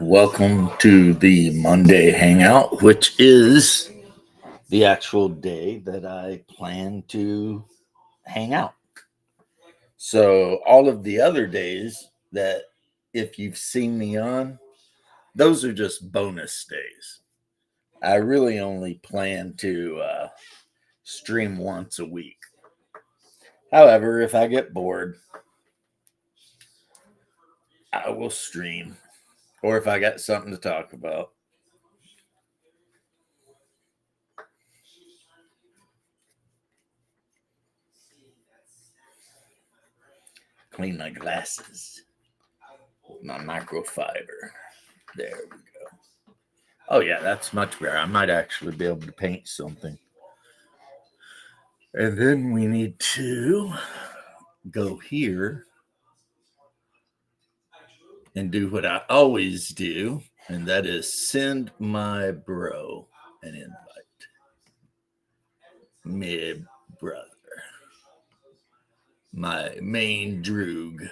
Welcome to the Monday hangout, which is the actual day that I plan to hang out. So, all of the other days that if you've seen me on, those are just bonus days. I really only plan to stream once a week. However, if I get bored, I will stream, or if I got something to talk about. Clean my glasses, my microfiber. There we go. Oh, yeah, that's much better. I might actually be able to paint something. And then we need to go here and do what I always do, and that is send my bro an invite. My brother. My main droog.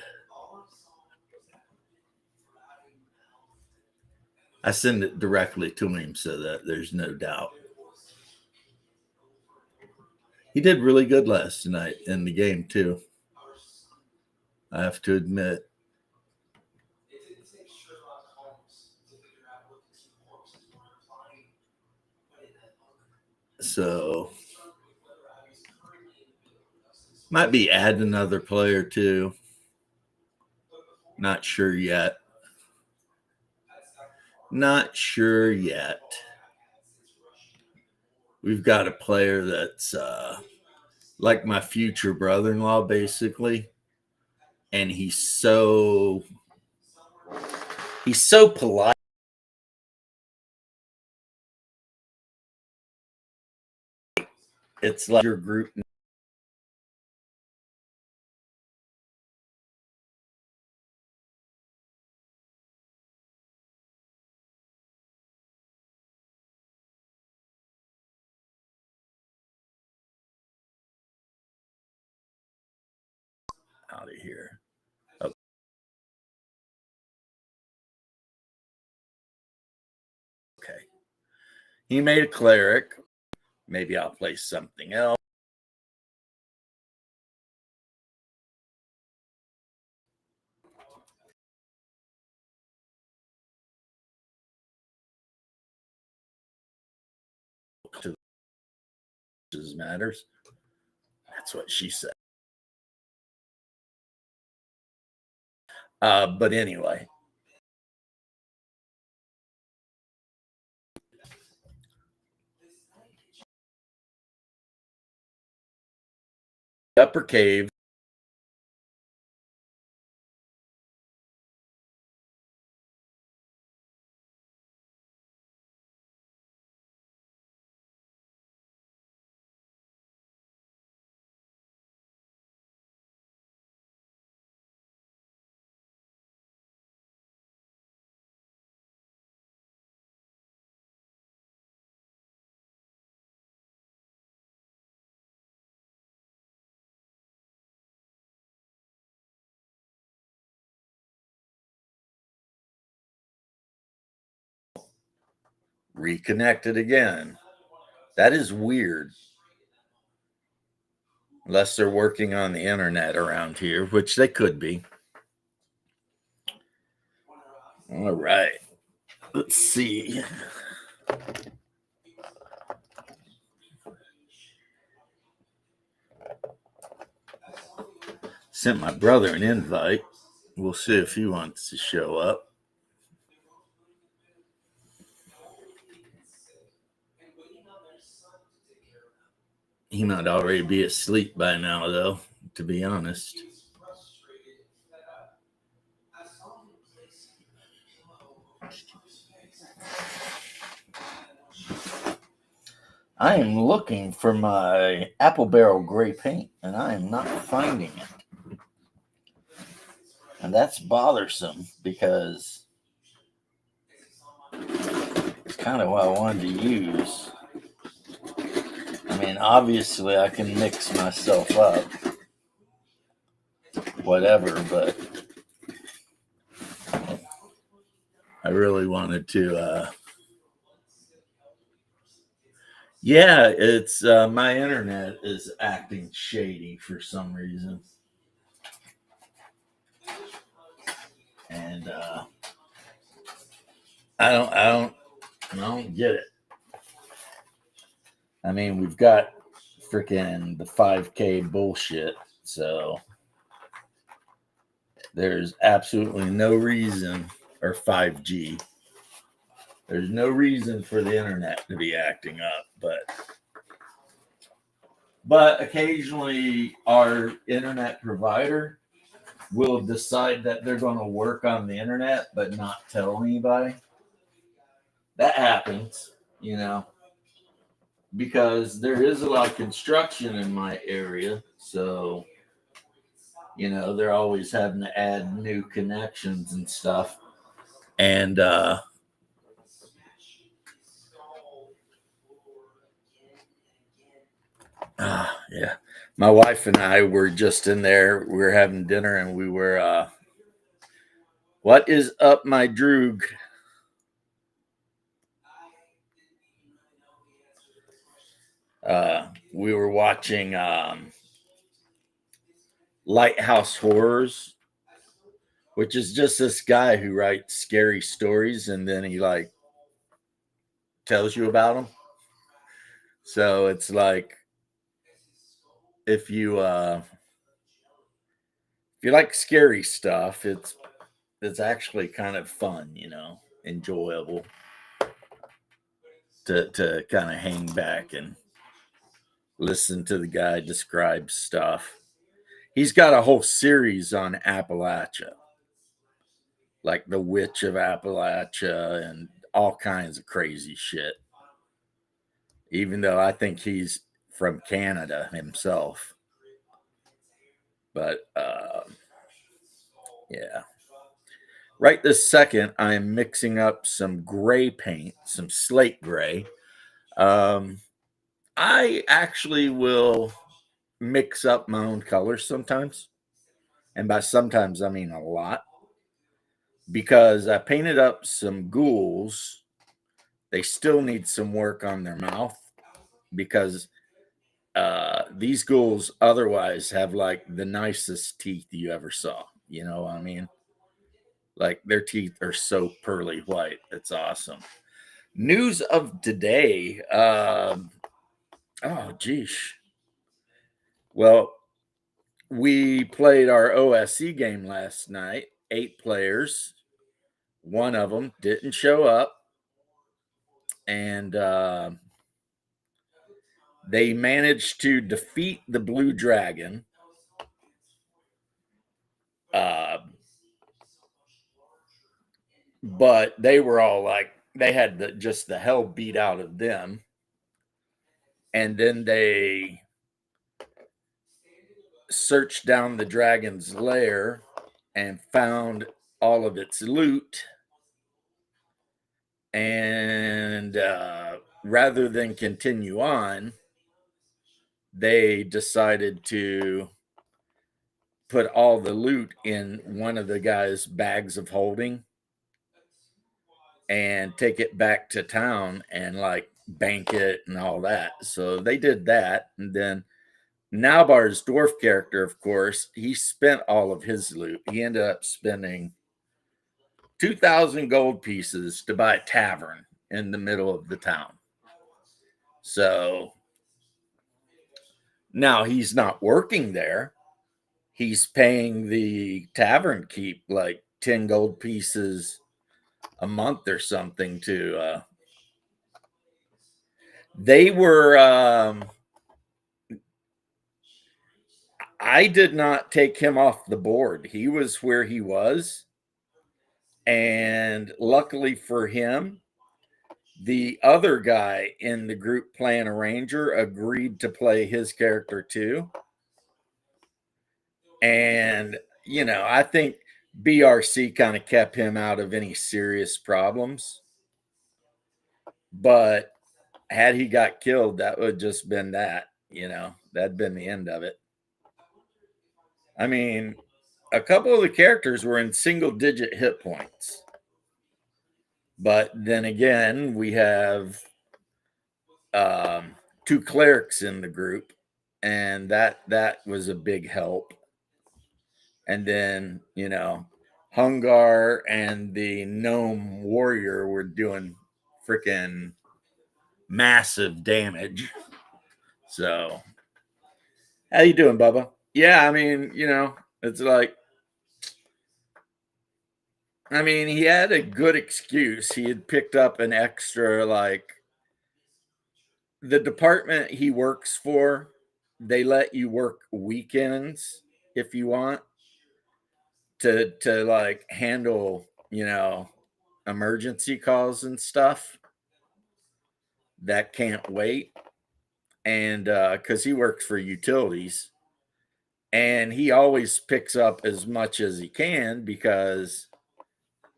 I send it directly to him so that there's no doubt. He did really good last night in the game, too. I have to admit. So, might be add another player, too. Not sure yet. Not sure yet. We've got a player that's like my future brother-in-law, basically, and he's so polite. It's like your group out of here. Okay. He made a cleric. Maybe I'll play something else. Matters. That's what she said. But anyway. Upper cave. Reconnected again. That is weird. Unless they're working on the internet around here, which they could be. All right. Let's see. Sent my brother an invite. We'll see if he wants to show up. He might already be asleep by now, though, to be honest. I am looking for my apple barrel gray paint, and I am not finding it. And that's bothersome because it's kind of what I wanted to use. I mean, obviously, I can mix myself up, whatever, but I really wanted to. Yeah, it's my internet is acting shady for some reason, and I don't get it. I mean, we've got freaking the 5K bullshit, so there's absolutely no reason, or 5G. There's no reason for the internet to be acting up, but occasionally our internet provider will decide that they're going to work on the internet but not tell anybody. That happens, because there is a lot of construction in my area. So, they're always having to add new connections and stuff. And, yeah, my wife and I were just in there. We were having dinner and we were, what is up, my droog? We were watching Lighthouse Horrors, which is just this guy who writes scary stories and then he like tells you about them. So it's like if you like scary stuff, it's actually kind of fun, enjoyable to kind of hang back and listen to the guy describe stuff. He's got a whole series on Appalachia, like the Witch of Appalachia and all kinds of crazy shit. Even though I think he's from Canada himself. But yeah. Right this second, I'm mixing up some gray paint, some slate gray. I actually will mix up my own colors sometimes. And by sometimes, I mean a lot. Because I painted up some ghouls. They still need some work on their mouth because these ghouls otherwise have like the nicest teeth you ever saw. You know what I mean? Like their teeth are so pearly white. It's awesome. News of today. Oh, geez. Well, we played our OSC game last night. 8 players. One of them didn't show up. And they managed to defeat the Blue Dragon. But they were all like, they had just the hell beat out of them. And then they searched down the dragon's lair and found all of its loot. And rather than continue on, they decided to put all the loot in one of the guy's bags of holding and take it back to town and like bank it and all that. So they did that. And then Nalbar's dwarf character, of course, he spent all of his loot. He ended up spending 2,000 gold pieces to buy a tavern in the middle of the town. So now he's not working there. He's paying the tavern keep like 10 gold pieces a month or something to they were I did not take him off the board. He was where he was. And luckily for him, the other guy in the group playing a ranger agreed to play his character too. And, I think BRC kind of kept him out of any serious problems. But had he got killed, that would just been that, that'd been the end of it. I mean, a couple of the characters were in single digit hit points. But then again, we have two clerics in the group, and that was a big help. And then, Hungar and the gnome warrior were doing freaking massive damage. So, how you doing, Bubba? Yeah, I mean, it's like, he had a good excuse. He had picked up an extra, like, the department he works for, they let you work weekends if you want to like handle, emergency calls and stuff that can't wait. And because he works for utilities, and he always picks up as much as he can because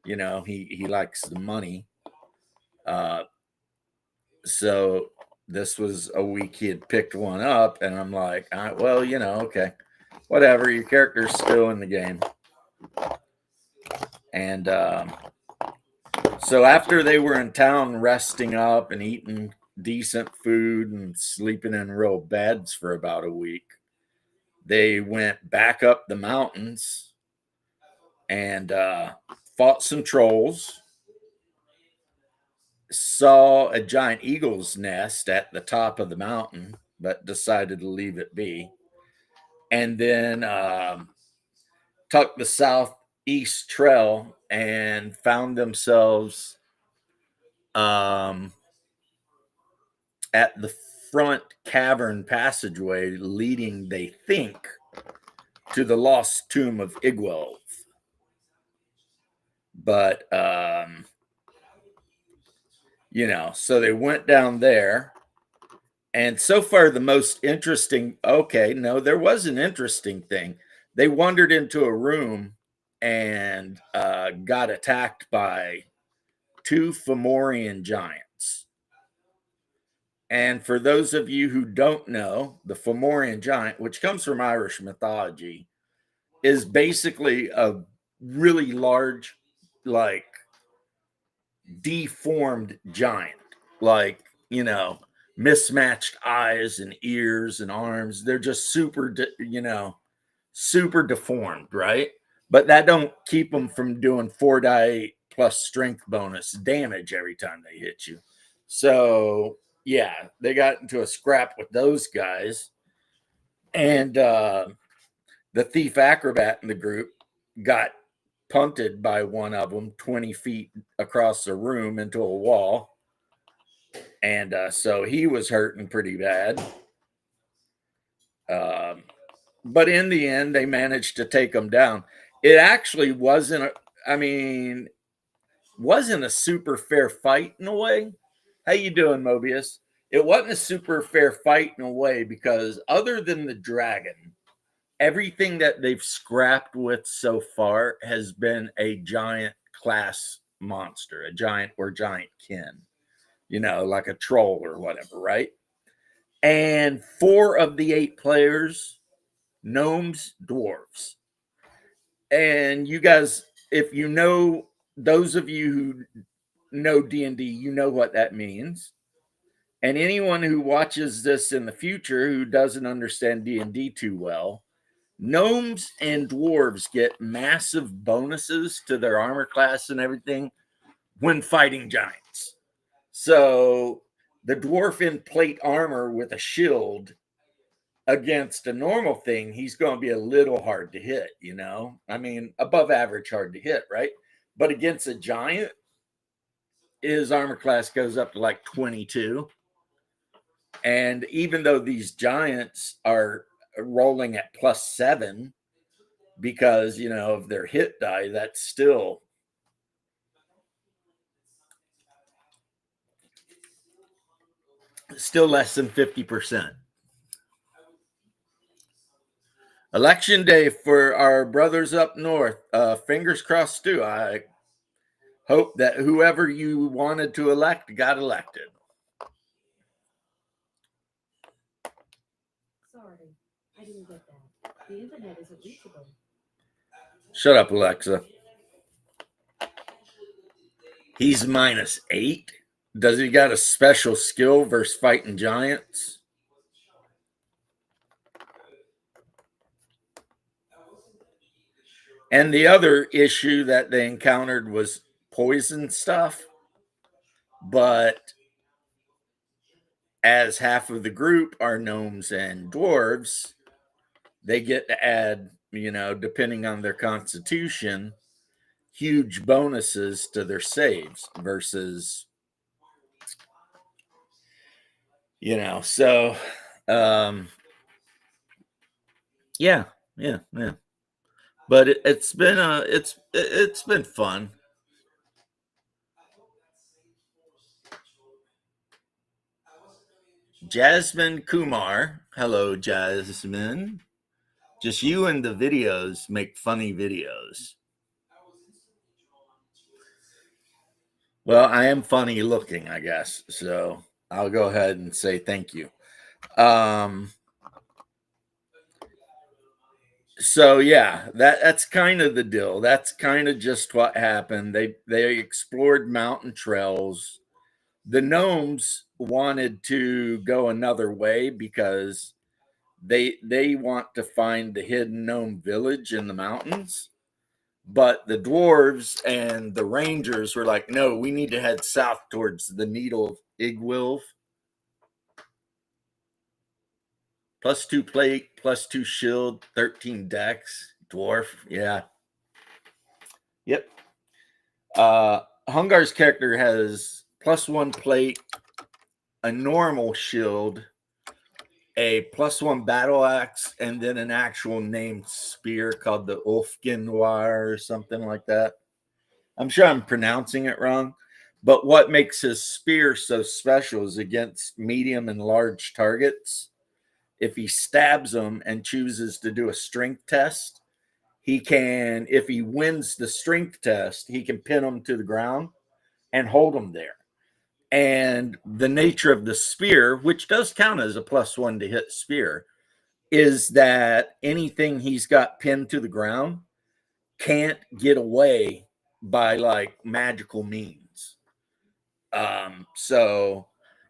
he likes the money. So this was a week he had picked one up, and I'm like, well, okay, whatever. Your character's still in the game. And so after they were in town resting up and eating decent food and sleeping in real beds for about a week, they went back up the mountains and fought some trolls, saw a giant eagle's nest at the top of the mountain, but decided to leave it be, and then took the southeast trail and found themselves at the front cavern passageway leading, they think, to the lost tomb of Igwelf. But so they went down there, and so far the most interesting, there was an interesting thing. They wandered into a room and got attacked by two Fomorian giants. And for those of you who don't know, the Fomorian giant, which comes from Irish mythology, is basically a really large, like, deformed giant. Like, mismatched eyes and ears and arms. They're just super, super deformed, right? But that don't keep them from doing 4 die plus strength bonus damage every time they hit you. So yeah, they got into a scrap with those guys, and the thief acrobat in the group got punted by one of them 20 feet across the room into a wall, and so he was hurting pretty bad. But in the end, they managed to take him down. It actually wasn't a super fair fight in a way. How you doing, Mobius? It wasn't a super fair fight in a way because other than the dragon, everything that they've scrapped with so far has been a giant class monster, a giant or giant kin, like a troll or whatever, right? And 4 of the 8 players, gnomes, dwarves. And you guys, if you know, those of you who know D&D, you know what that means. And anyone who watches this in the future who doesn't understand D&D too well, gnomes and dwarves get massive bonuses to their armor class and everything when fighting giants. So the dwarf in plate armor with a shield against a normal thing, he's going to be a little hard to hit, above average hard to hit, right? But against a giant, his armor class goes up to like 22. And even though these giants are rolling at +7 because, of their hit die, that's still less than 50%. Election day for our brothers up north. Fingers crossed too. I hope that whoever you wanted to elect got elected. Sorry, I didn't get that. The internet isn't reachable. Shut up, Alexa. He's -8. Does he got a special skill versus fighting giants? And the other issue that they encountered was poison stuff. But as half of the group are gnomes and dwarves, they get to add, depending on their constitution, huge bonuses to their saves versus, so um yeah, yeah. But it's been it's been fun. Jasmine Kumar, hello Jasmine. Just you and the videos make funny videos. Well, I am funny looking, I guess. So I'll go ahead and say thank you. Um, so yeah, that's kind of the deal. That's kind of just what happened. They explored mountain trails. The gnomes wanted to go another way because they want to find the hidden gnome village in the mountains. But the dwarves and the rangers were like, no, we need to head south towards the needle of Igwilv. +2 plate, +2 shield, 13 dex. Dwarf, yeah. Yep. Hungar's character has +1 plate, a normal shield, a +1 battle axe, and then an actual named spear called the Ulfgenwar or something like that. I'm sure I'm pronouncing it wrong, but what makes his spear so special is against medium and large targets. If he stabs them and chooses to do a strength test, he can, if he wins the strength test, he can pin them to the ground and hold them there. And the nature of the spear, which does count as a +1 to hit spear, is that anything he's got pinned to the ground can't get away by like magical means. So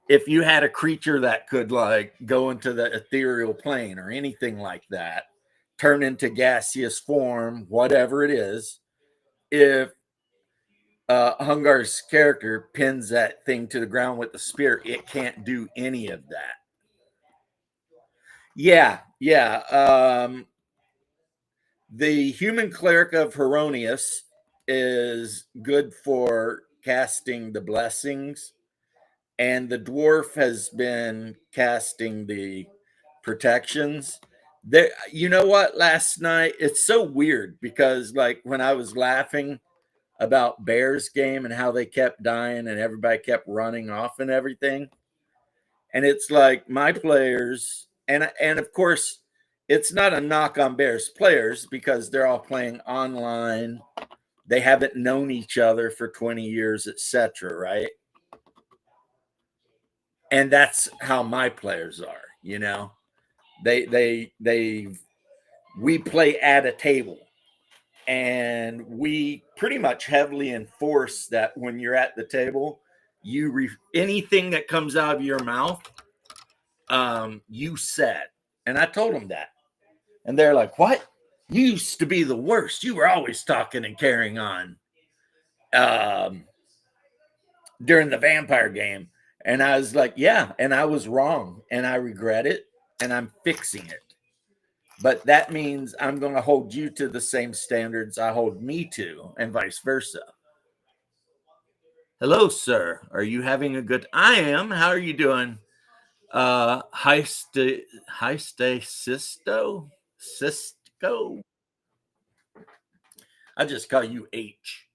if you had a creature that could like go into the ethereal plane or anything like that, turn into gaseous form, whatever it is, if Hungar's character pins that thing to the ground with the spear, it can't do any of that. Yeah, yeah. The human cleric of Heronius is good for casting the blessings, and the dwarf has been casting the protections. There, you know what? Last night, it's so weird because, like, when I was laughing about Bears game and how they kept dying and everybody kept running off and everything, and it's like my players, and of course, it's not a knock on Bears players because they're all playing online. They haven't known each other for 20 years, etc. Right? And that's how my players are. They we play at a table, and we pretty much heavily enforce that when you're at the table, anything that comes out of your mouth, you said. And I told them that, and they're like, "What? You used to be the worst. You were always talking and carrying on." During the vampire game. And I was like, yeah, and I was wrong and I regret it and I'm fixing it. But that means I'm going to hold you to the same standards I hold me to, and vice versa. Hello, sir. Are you having a good? I am. How are you doing? Sisto? Cisco? I just call you H.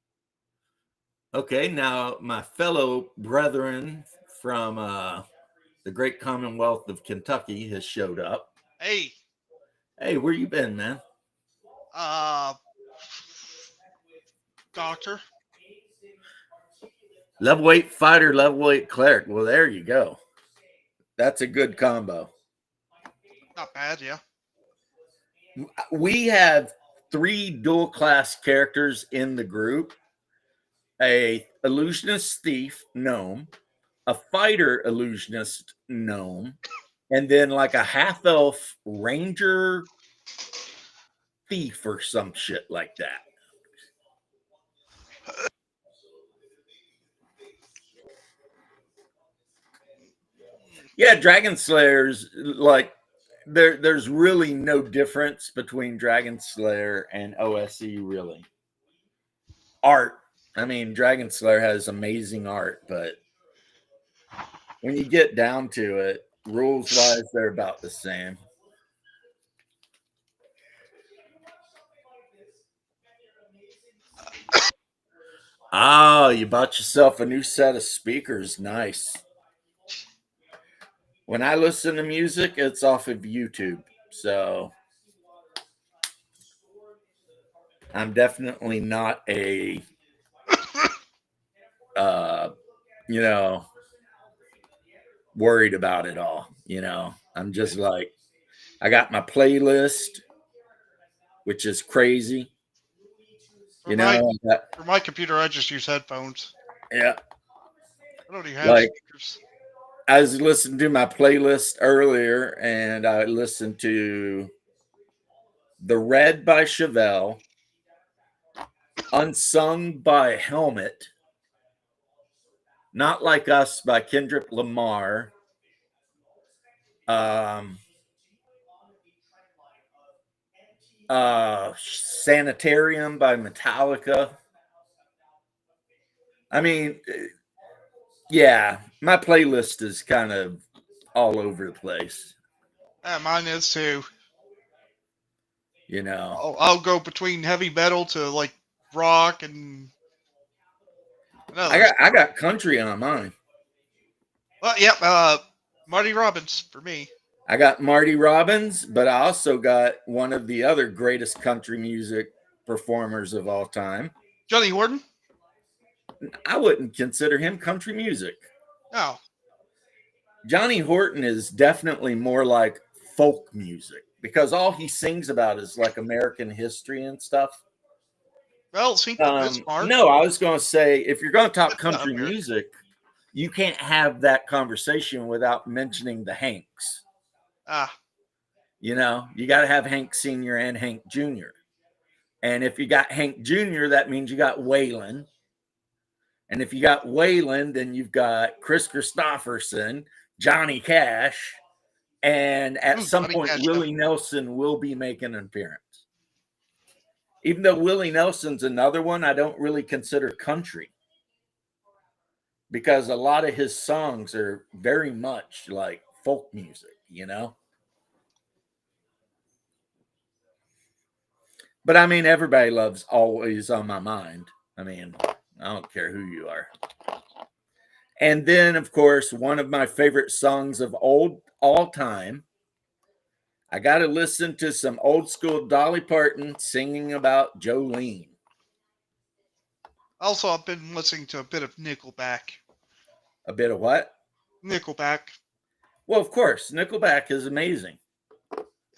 Okay, now my fellow brethren from the great Commonwealth of Kentucky has showed up. Hey, Hey, where you been, man? uh, doctor. Level 8 fighter, level 8 cleric. Well, there you go. That's a good combo. Not bad, yeah. We have 3 dual class characters in the group. a illusionist thief gnome, a fighter illusionist gnome, and then like a half elf ranger thief or some shit like that. Yeah, Dragon Slayers, like there's really no difference between Dragon Slayer and OSE really. Art. I mean, Dragon Slayer has amazing art, but when you get down to it, rules wise, they're about the same. Oh, you bought yourself a new set of speakers. Nice. When I listen to music, it's off of YouTube. So I'm definitely not a, uh, you know, worried about it all. I'm just like, I got my playlist, which is crazy. For my I got, for my computer, I just use headphones. yeah, I don't even have like speakers. I was listening to my playlist earlier, and I listened to The Red by Chevelle, Unsung by Helmet, Not Like Us by Kendrick Lamar, um, Sanitarium by Metallica. I mean, yeah, my playlist is kind of all over the place. Yeah, mine is too. You know, I'll go between heavy metal to like rock and others. I got country on mine. Well, yep. Marty Robbins for me. I got Marty Robbins, but I also got one of the other greatest country music performers of all time. Johnny Horton. I wouldn't consider him country music. No. Johnny Horton is definitely more like folk music because all he sings about is like American history and stuff. Well, Cinco de Smart. No, I was going to say if you're going to talk That's not country American. music, you can't have that conversation without mentioning the Hanks. Ah, You got to have Hank Sr. and Hank Jr. And if you got Hank Jr., that means you got Waylon. And if you got Waylon, then you've got Chris Christopherson, Johnny Cash, and at some Johnny point, Cash, Willie Nelson will be making an appearance. Even though Willie Nelson's another one I don't really consider country because a lot of his songs are very much like folk music. But I mean, everybody loves Always on My Mind. I mean, I don't care who you are. And then, of course, one of my favorite songs of all time. I got to listen to some old school Dolly Parton singing about Jolene. Also, I've been listening to a bit of Nickelback. A bit of what? Nickelback. Well, of course, Nickelback is amazing.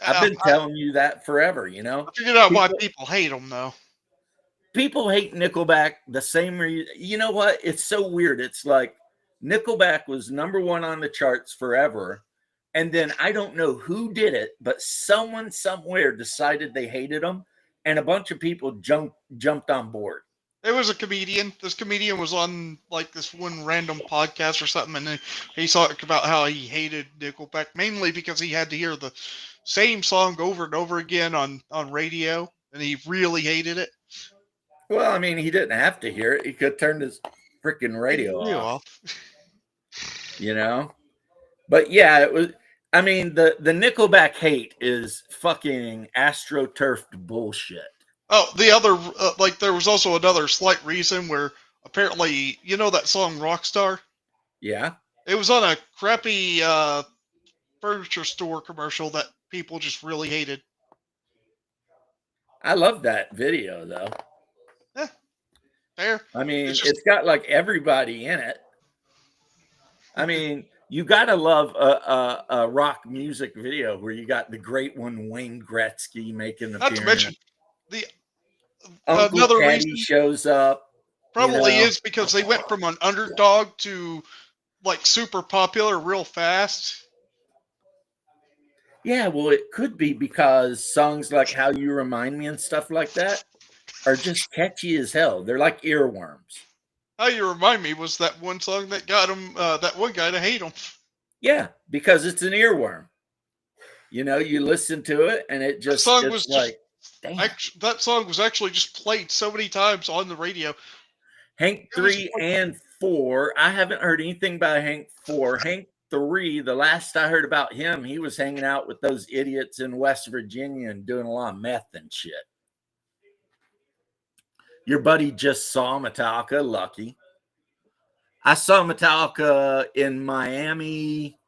I've been telling you that forever. I figured out why people hate them, though. People hate Nickelback the same reason. You know what? It's so weird. It's like Nickelback was number one on the charts forever. And then I don't know who did it, but someone somewhere decided they hated them. And a bunch of people jumped on board. There was a comedian. This comedian was on like this one random podcast or something, and he talked about how he hated Nickelback mainly because he had to hear the same song over and over again on radio, and he really hated it. Well, I mean, he didn't have to hear it. He could turn his freaking radio off. But yeah, it was. I mean, the Nickelback hate is fucking astroturfed bullshit. Oh, the other there was also another slight reason where apparently that song Rockstar. Yeah. It was on a crappy furniture store commercial that people just really hated. I love that video though. Yeah, fair. I mean, it's got like everybody in it. I mean, you gotta love a rock music video where you got the great one Wayne Gretzky making an appearance. Not to mention the Uncle another Caddy reason shows up. You Probably know? is because they went from an underdog to like super popular real fast. Yeah, well, it could be because songs like How You Remind Me and stuff like that are just catchy as hell. They're like earworms. How You Remind Me was that one song that got him, that one guy to hate him. Yeah, because it's an earworm. You know, you listen to it and That song it's was just like, damn. that song was actually just played so many times on the radio. Hank It was 3 like, and 4. I haven't heard anything by Hank 4. Hank 3, the last I heard about him, he was hanging out with those idiots in West Virginia and doing a lot of meth and shit. Your buddy just saw Metallica, lucky. I saw Metallica in Miami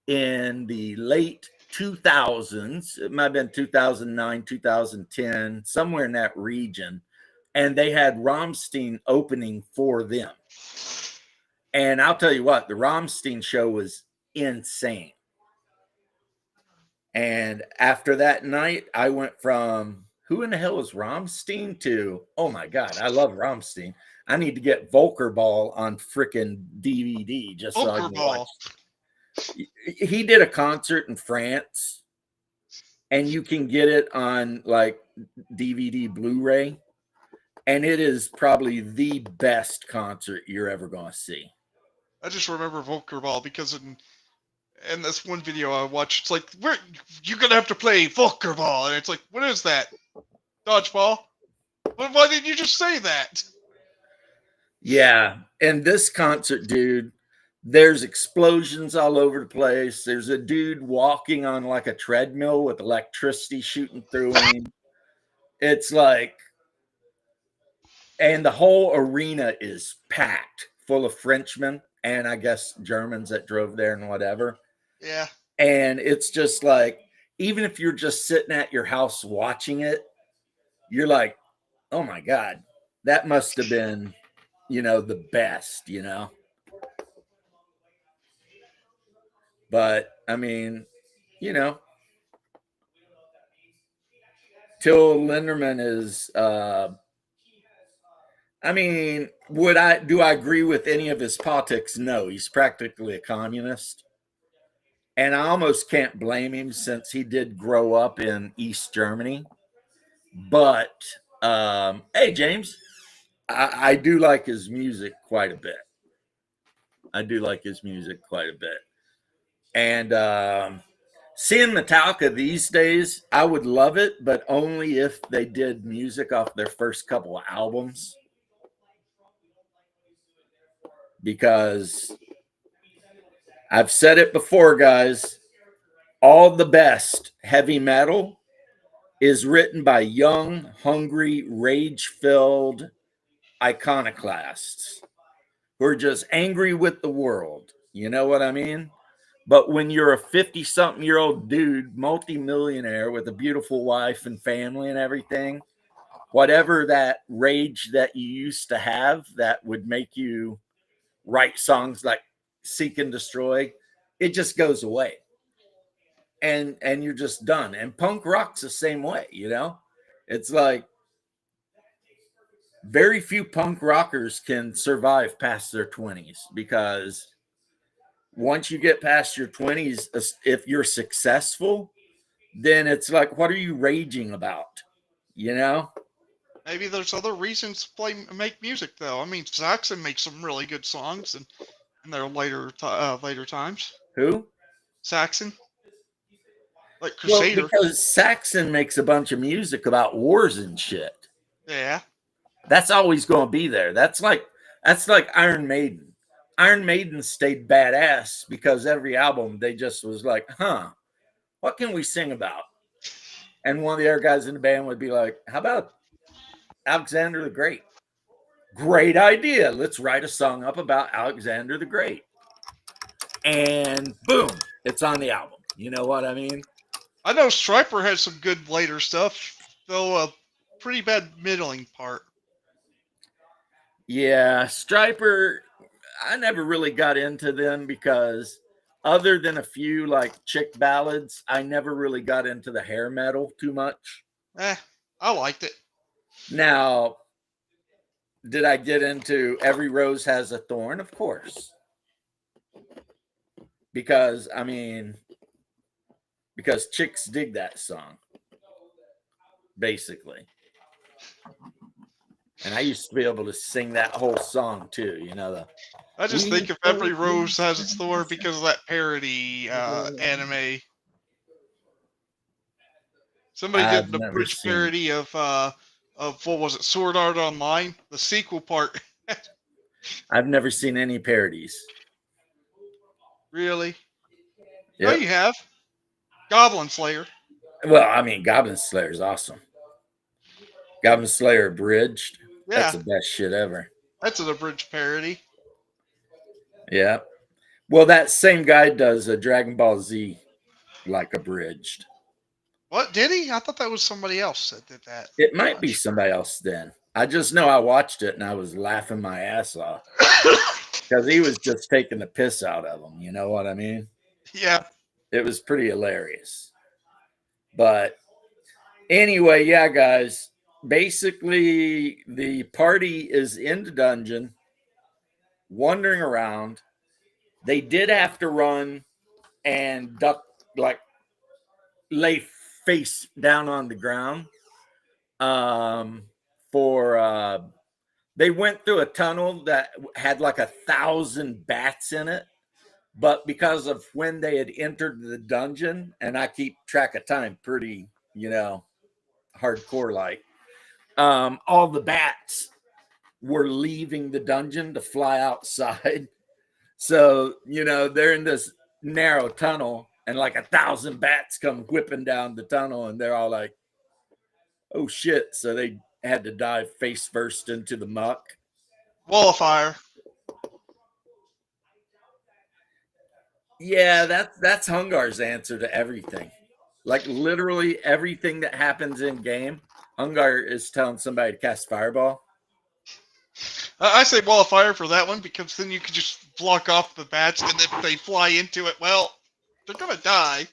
in the late 2000s. It might have been 2009, 2010, somewhere in that region. And they had Rammstein opening for them. And I'll tell you what, the Rammstein show was insane. And after that night, I went from who in the hell is Rammstein to, oh my God, I love Rammstein. I need to get Volker Ball on freaking DVD just so I Poker can watch. Ball. He did a concert in France, and you can get it on like DVD Blu-ray. And it is probably the best concert you're ever going to see. I just remember Volker Ball because in this one video I watched, it's like, you're gonna have to play Volker Ball, and it's like, what is that? Dodgeball? Why didn't you just say that? Yeah. And this concert, dude, there's explosions all over the place. There's a dude walking on like a treadmill with electricity shooting through him. It's like, and the whole arena is packed full of Frenchmen and I guess Germans that drove there and whatever. Yeah. And it's just like, even if you're just sitting at your house watching it, you're like, oh my God, that must have been, the best, But I mean, you know, Till Linderman is, I mean, do I agree with any of his politics? No, he's practically a communist. And I almost can't blame him since he did grow up in East Germany. But hey, James, I do like his music quite a bit. I do like his music quite a bit. And seeing Metallica these days, I would love it, but only if they did music off their first couple of albums. Because I've said it before, guys, all the best heavy metal is written by young, hungry, rage-filled iconoclasts who are just angry with the world. You know what I mean? But when you're a 50-something-year-old dude, multimillionaire with a beautiful wife and family and everything, whatever that rage that you used to have that would make you write songs like Seek and Destroy, it just goes away. And you're just done. And punk rock's the same way, It's like very few punk rockers can survive past their 20s because once you get past your 20s, if you're successful, then it's like, what are you raging about? You know? Maybe there's other reasons to make music though. I mean, Saxon makes some really good songs in their later times. Who? Saxon, like Well, Crusader. because Saxon makes a bunch of music about wars and shit. Yeah. That's always going to be there. That's like Iron Maiden. Iron Maiden stayed badass because every album they just was like, what can we sing about? And one of the other guys in the band would be like, how about Alexander the Great? Great idea. Let's write a song up about Alexander the Great. And boom, it's on the album. You know what I mean? I know Striper has some good later stuff, though a pretty bad middling part. Yeah, Striper, I never really got into them because other than a few like chick ballads, I never really got into the hair metal too much. I liked it. Now, did I get into Every Rose Has a Thorn? Of course. Because I mean, because chicks dig that song, basically. And I used to be able to sing that whole song too, you know, the I just we think if every both rose has its thorn because of that parody anime. Somebody did I've an never abridged seen it. parody of what was it, Sword Art Online, the sequel part. I've never seen any parodies. Really? Oh, Yep. you have Goblin Slayer. Well, I mean, Goblin Slayer is awesome. Goblin Slayer abridged. That's Yeah, the best shit ever. that's an abridged parody. Yeah. Well, that same guy does a Dragon Ball Z like abridged. What did he? I thought that was somebody else that did that. It I'm might not be sure. somebody else then. I just know I watched it and I was laughing my ass off because he was just taking the piss out of them. You know what I mean? Yeah. It was pretty hilarious. But anyway, yeah, guys. Basically, the party is in the dungeon, wandering around. They did have to run and duck, like lay face down on the ground. Um, for they went through a tunnel that had like 1,000 bats in it, but because of when they had entered the dungeon, and I keep track of time pretty, hardcore like, all the bats were leaving the dungeon to fly outside. So, they're in this narrow tunnel and like 1,000 bats come whipping down the tunnel and they're all like, oh shit. So they had to dive face first into the muck. Wall of Fire. Yeah, that's Hungar's answer to everything. Like literally everything that happens in game, Hungar is telling somebody to cast fireball. I say Wall of Fire for that one because then you could just block off the bats, and if they fly into it, well, they're gonna die.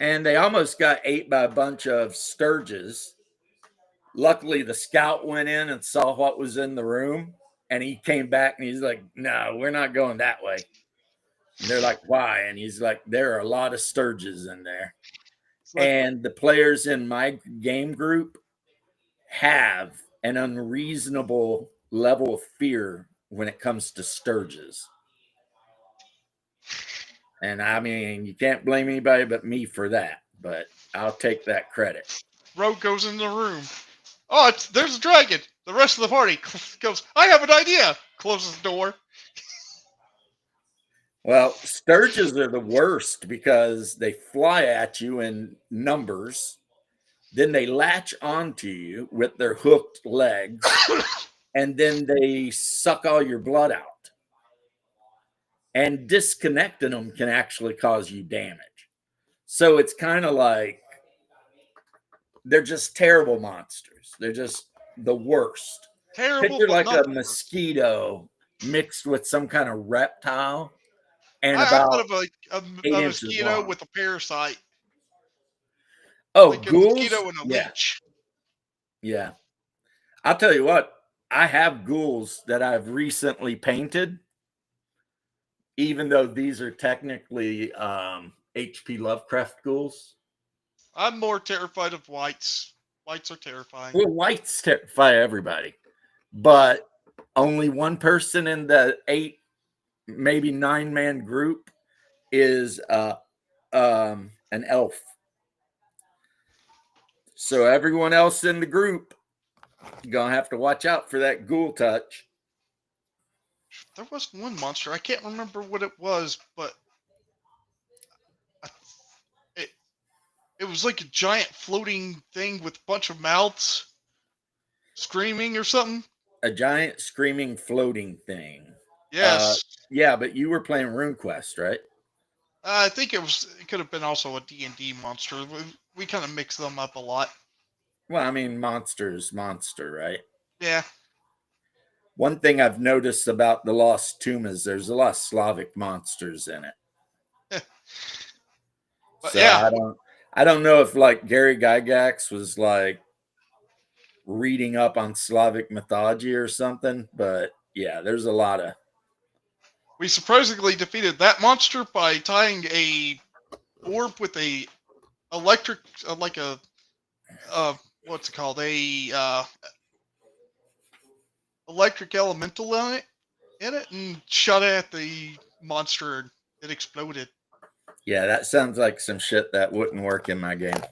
And they almost got ate by a bunch of sturges. Luckily, the scout went in and saw what was in the room, and he came back and he's like, "No, we're not going that way." And they're like, "Why?" And he's like, "There are a lot of sturges in there." It's like, And the players in my game group have an unreasonable level of fear when it comes to sturges. And I mean, you can't blame anybody but me for that, but I'll take that credit. Rogue goes in the room. Oh, there's a dragon. The rest of the party goes, I have an idea. Closes the door. Well, sturges are the worst because they fly at you in numbers. Then they latch onto you with their hooked legs, and then they suck all your blood out. And disconnecting them can actually cause you damage. So it's kind of like they're just terrible monsters. They're just the worst. Terrible, Picture but like not a the worst. mosquito mixed with some kind of reptile and I thought about of eight a inches mosquito long. with a parasite, Oh, like a ghouls? mosquito and a Yeah, leech. yeah. I'll tell you what, I have ghouls that I've recently painted, even though these are technically HP Lovecraft ghouls. I'm more terrified of whites. Whites are terrifying. Well, whites terrify everybody, but only one person in the 8, maybe 9-man group is an elf. So everyone else in the group, you're gonna have to watch out for that ghoul touch. There was one monster. I can't remember what it was, but it it was like a giant floating thing with a bunch of mouths screaming or something. A giant screaming floating thing. Uh, Yes. yeah, but you were playing RuneQuest, right? I think it could have been also a D&D monster. We kind of mix them up a lot. Well, I mean, monster's monster, right? Yeah. One thing I've noticed about the Lost Tomb is there's a lot of Slavic monsters in it. But So yeah, I don't know if like Gary Gygax was like reading up on Slavic mythology or something. But yeah, there's a lot of. We surprisingly defeated that monster by tying a orb with a electric, like a, what's it called? Electric elemental in it, and shot it at the monster, and it exploded. Yeah, that sounds like some shit that wouldn't work in my game.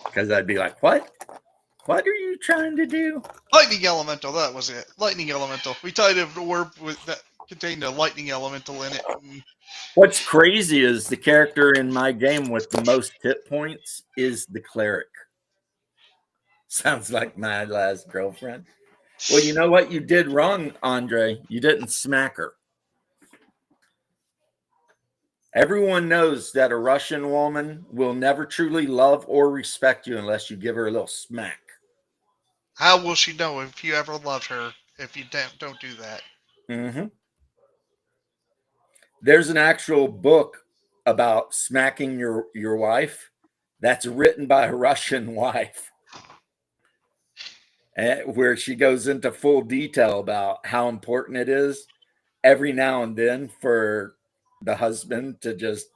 Because I'd be like, what? What are you trying to do? Lightning elemental, that was it. Lightning elemental. We tied an orb with that contained a lightning elemental in it. What's crazy is the character in my game with the most hit points is the cleric. Sounds like my last girlfriend. Well, you know what you did wrong, Andre? You didn't smack her. Everyone knows that a Russian woman will never truly love or respect you unless you give her a little smack. How will she know if you ever loved her if you don't do that? Mm-hmm. There's an actual book about smacking your wife that's written by a Russian wife, where she goes into full detail about how important it is every now and then for the husband to just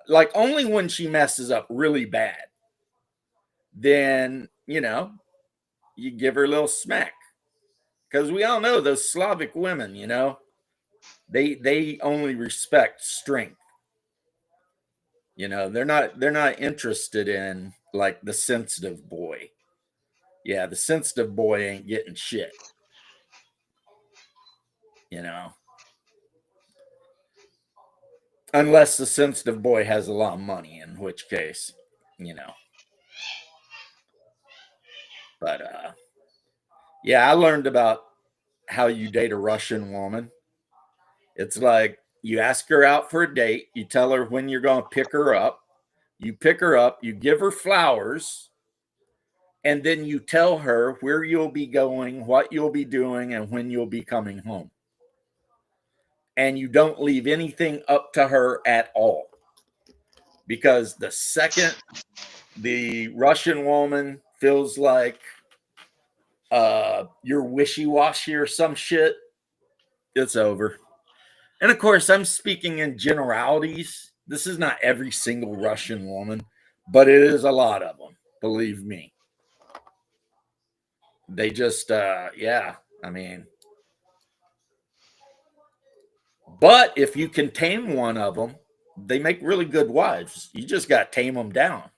like only when she messes up really bad, then you give her a little smack, because we all know those Slavic women, they only respect strength. They're not interested in like the sensitive boy. Yeah, the sensitive boy ain't getting shit. Unless the sensitive boy has a lot of money, in which case, you know. But yeah, I learned about how you date a Russian woman. It's like you ask her out for a date, you tell her when you're going to pick her up, you pick her up, you give her flowers, and then you tell her where you'll be going, what you'll be doing, and when you'll be coming home. And you don't leave anything up to her at all. Because the second the Russian woman feels like you're wishy-washy or some shit, it's over. And of course, I'm speaking in generalities. This is not every single Russian woman, but it is a lot of them, believe me. They just, yeah, I mean, but if you can tame one of them, they make really good wives. You just got to tame them down.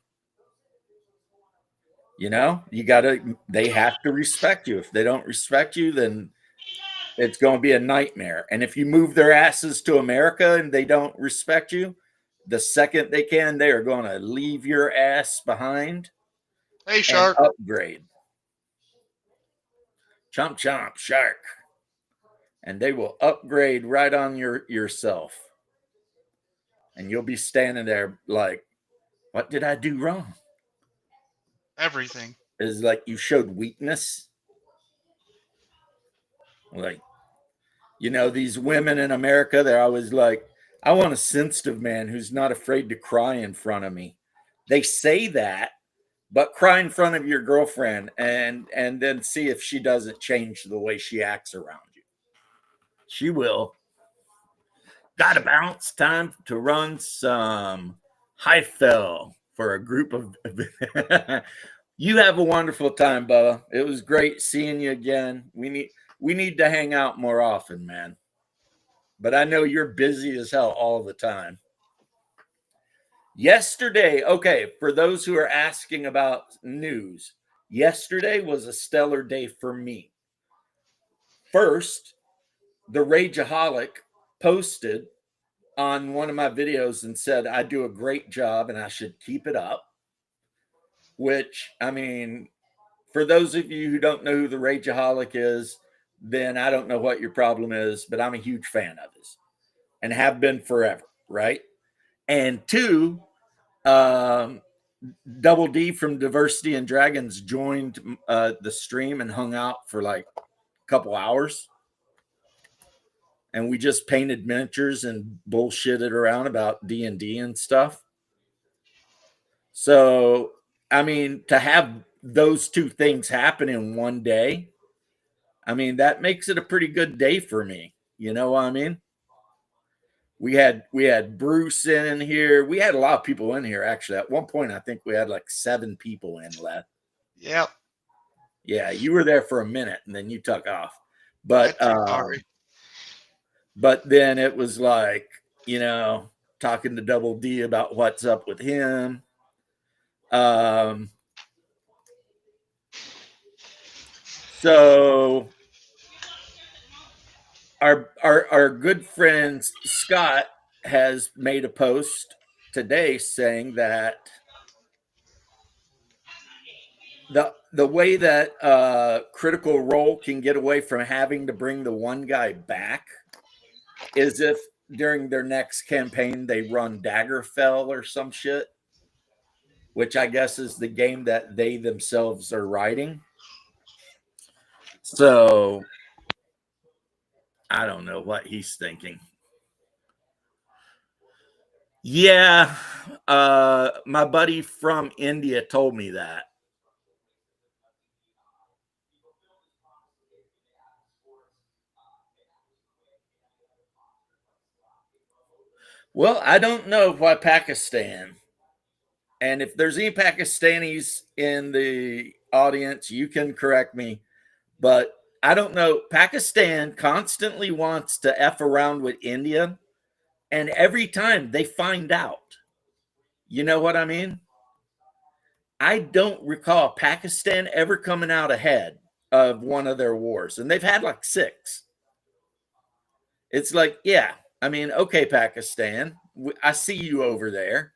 They have to respect you. If they don't respect you, then it's going to be a nightmare. And if you move their asses to America and they don't respect you, the second they can, they are going to leave your ass behind. Hey, and shark. upgrade. Chomp, chomp, shark. And they will upgrade right on yourself. And you'll be standing there like, what did I do wrong? Everything. Is like you showed weakness. Like, these women in America, they're always like, I want a sensitive man who's not afraid to cry in front of me. They say that, but cry in front of your girlfriend and then see if she doesn't change the way she acts around you. She will. Gotta bounce. Time to run some high fell for a group of. You have a wonderful time, Bubba. It was great seeing you again. We need to hang out more often, man. But I know you're busy as hell all the time. Yesterday, okay, for those who are asking about news, yesterday was a stellar day for me. First, the Rageaholic posted on one of my videos and said I do a great job and I should keep it up. Which, I mean, for those of you who don't know who the Rageaholic is, then I don't know what your problem is, but I'm a huge fan of his and have been forever, right? And two, Double D from Diversity and Dragons joined the stream and hung out for like a couple hours. And we just painted miniatures and bullshitted around about D&D and stuff. So, I mean, to have those two things happen in one day, I mean, that makes it a pretty good day for me. You know what I mean? We had Bruce in here. We had a lot of people in here actually. At one point, I think we had like 7 people in left. Yep. Yeah, you were there for a minute and then you took off. I But too sorry. but then it was like, talking to Double D about what's up with him. Um, so our good friend Scott has made a post today saying that the way that Critical Role can get away from having to bring the one guy back is if during their next campaign they run Daggerfell or some shit, which I guess is the game that they themselves are writing. So I don't know what he's thinking. Yeah, my buddy from India told me that. Well, I don't know why Pakistan. And if there's any Pakistanis in the audience, you can correct me. But I don't know. Pakistan constantly wants to F around with India. And every time they find out, you know what I mean? I don't recall Pakistan ever coming out ahead of one of their wars. And they've had like 6. It's like, yeah, I mean, okay, Pakistan, I see you over there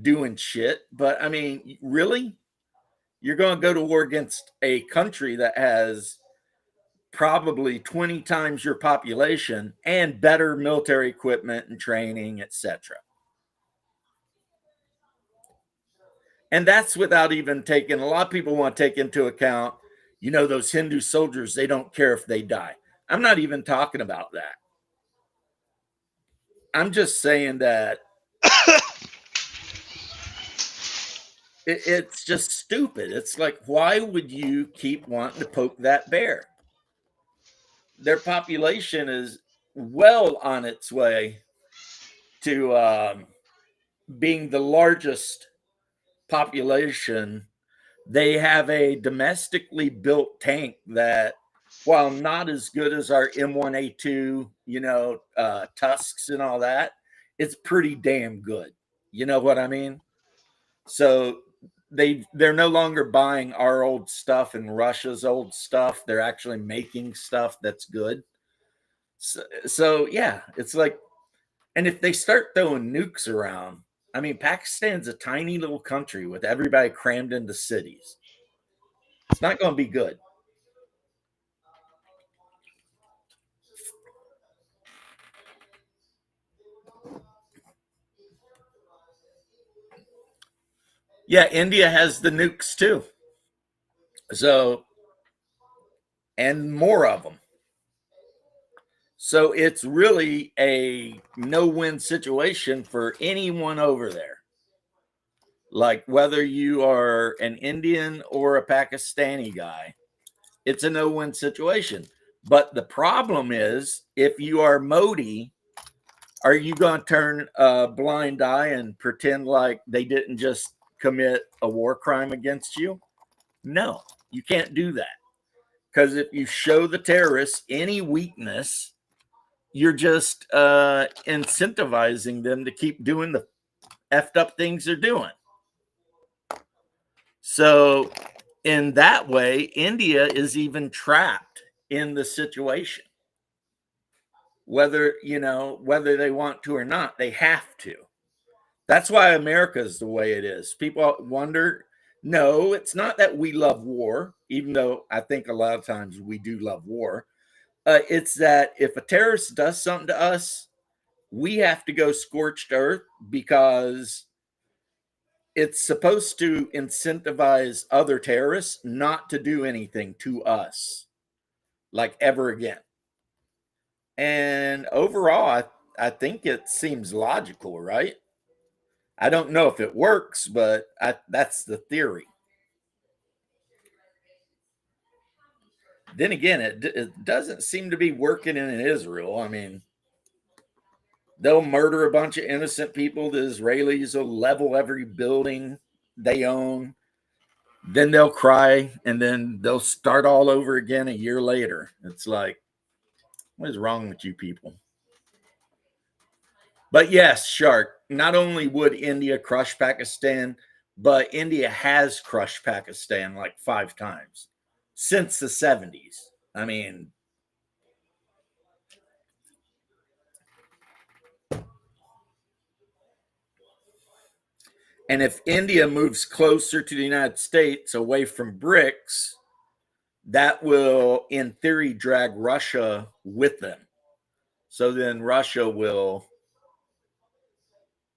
doing shit. But I mean, really? You're going to go to war against a country that has probably 20 times your population and better military equipment and training, etc. And that's without even taking, a lot of people want to take into account, those Hindu soldiers, they don't care if they die. I'm not even talking about that. I'm just saying that it's just stupid. It's like, why would you keep wanting to poke that bear? Their population is well on its way to being the largest population. They have a domestically built tank that, while not as good as our M1A2, Tusks and all that, it's pretty damn good. You know what I mean? So they're no longer buying our old stuff and Russia's old stuff. They're actually making stuff that's good. So yeah, it's like, and if they start throwing nukes around, I mean, Pakistan's a tiny little country with everybody crammed into cities. It's not going to be good. Yeah, India has the nukes too. So, and more of them. So it's really a no-win situation for anyone over there. Like whether you are an Indian or a Pakistani guy, it's a no-win situation. But the problem is, if you are Modi, are you going to turn a blind eye and pretend like they didn't just commit a war crime against you? No, you can't do that. Because if you show the terrorists any weakness, you're just incentivizing them to keep doing the effed up things they're doing. So, in that way, India is even trapped in the situation. Whether they want to or not, they have to. That's why America is the way it is. People wonder, no, it's not that we love war, even though I think a lot of times we do love war. It's that if a terrorist does something to us, we have to go scorched earth because it's supposed to incentivize other terrorists not to do anything to us, like ever again. And overall, I think it seems logical, right? I don't know if it works, but that's the theory. then again, it doesn't seem to be working in Israel. I mean, they'll murder a bunch of innocent people. The Israelis will level every building they own. Then they'll cry, and then they'll start all over again a year later. It's like, what is wrong with you people? But yes, Shark, not only would India crush Pakistan, but India has crushed Pakistan like 5 times since the 70s. I mean, and if India moves closer to the United States away from BRICS, that will, in theory, drag Russia with them. So then Russia will,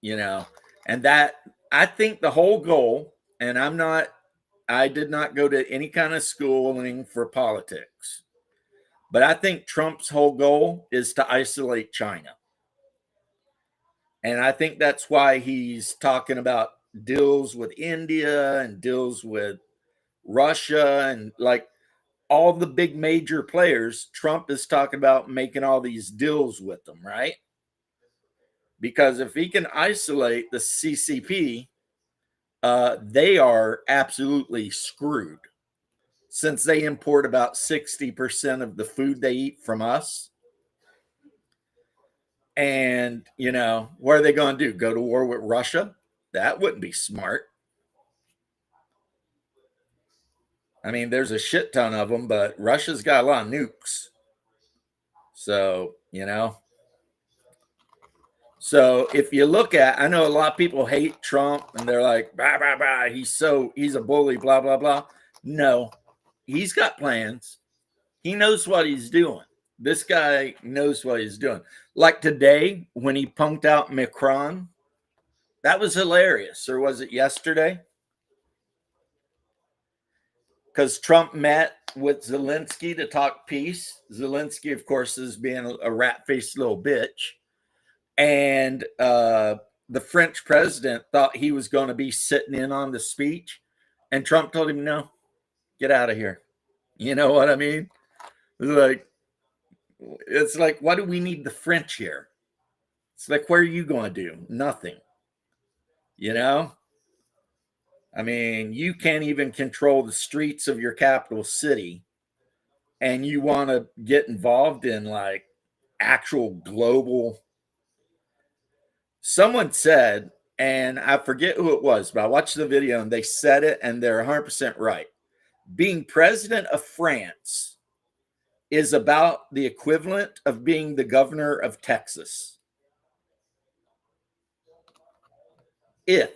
and that, I think the whole goal, and I did not go to any kind of schooling for politics, but I think Trump's whole goal is to isolate China. And I think that's why he's talking about deals with India and deals with Russia and like all the big major players. Trump is talking about making all these deals with them, right? Because if he can isolate the CCP, they are absolutely screwed since they import about 60% of the food they eat from us. And, what are they going to do? Go to war with Russia? That wouldn't be smart. I mean, there's a shit ton of them, but Russia's got a lot of nukes. So, So if you look at, I know a lot of people hate Trump and they're like, blah, blah, blah, he's a bully, blah, blah, blah. No, he's got plans. He knows what he's doing. This guy knows what he's doing. Like today, when he punked out Macron, that was hilarious. Or was it yesterday? Because Trump met with Zelensky to talk peace. Zelensky, of course, is being a rat-faced little bitch. And the French president thought he was going to be sitting in on the speech. And Trump told him, no, get out of here. You know what I mean? It's like, why do we need the French here? It's like, what are you going to do? Nothing. I mean, you can't even control the streets of your capital city. And you want to get involved in like actual global. Someone said, and I forget who it was, but I watched the video and they said it and they're 100% right. Being president of France is about the equivalent of being the governor of Texas. If.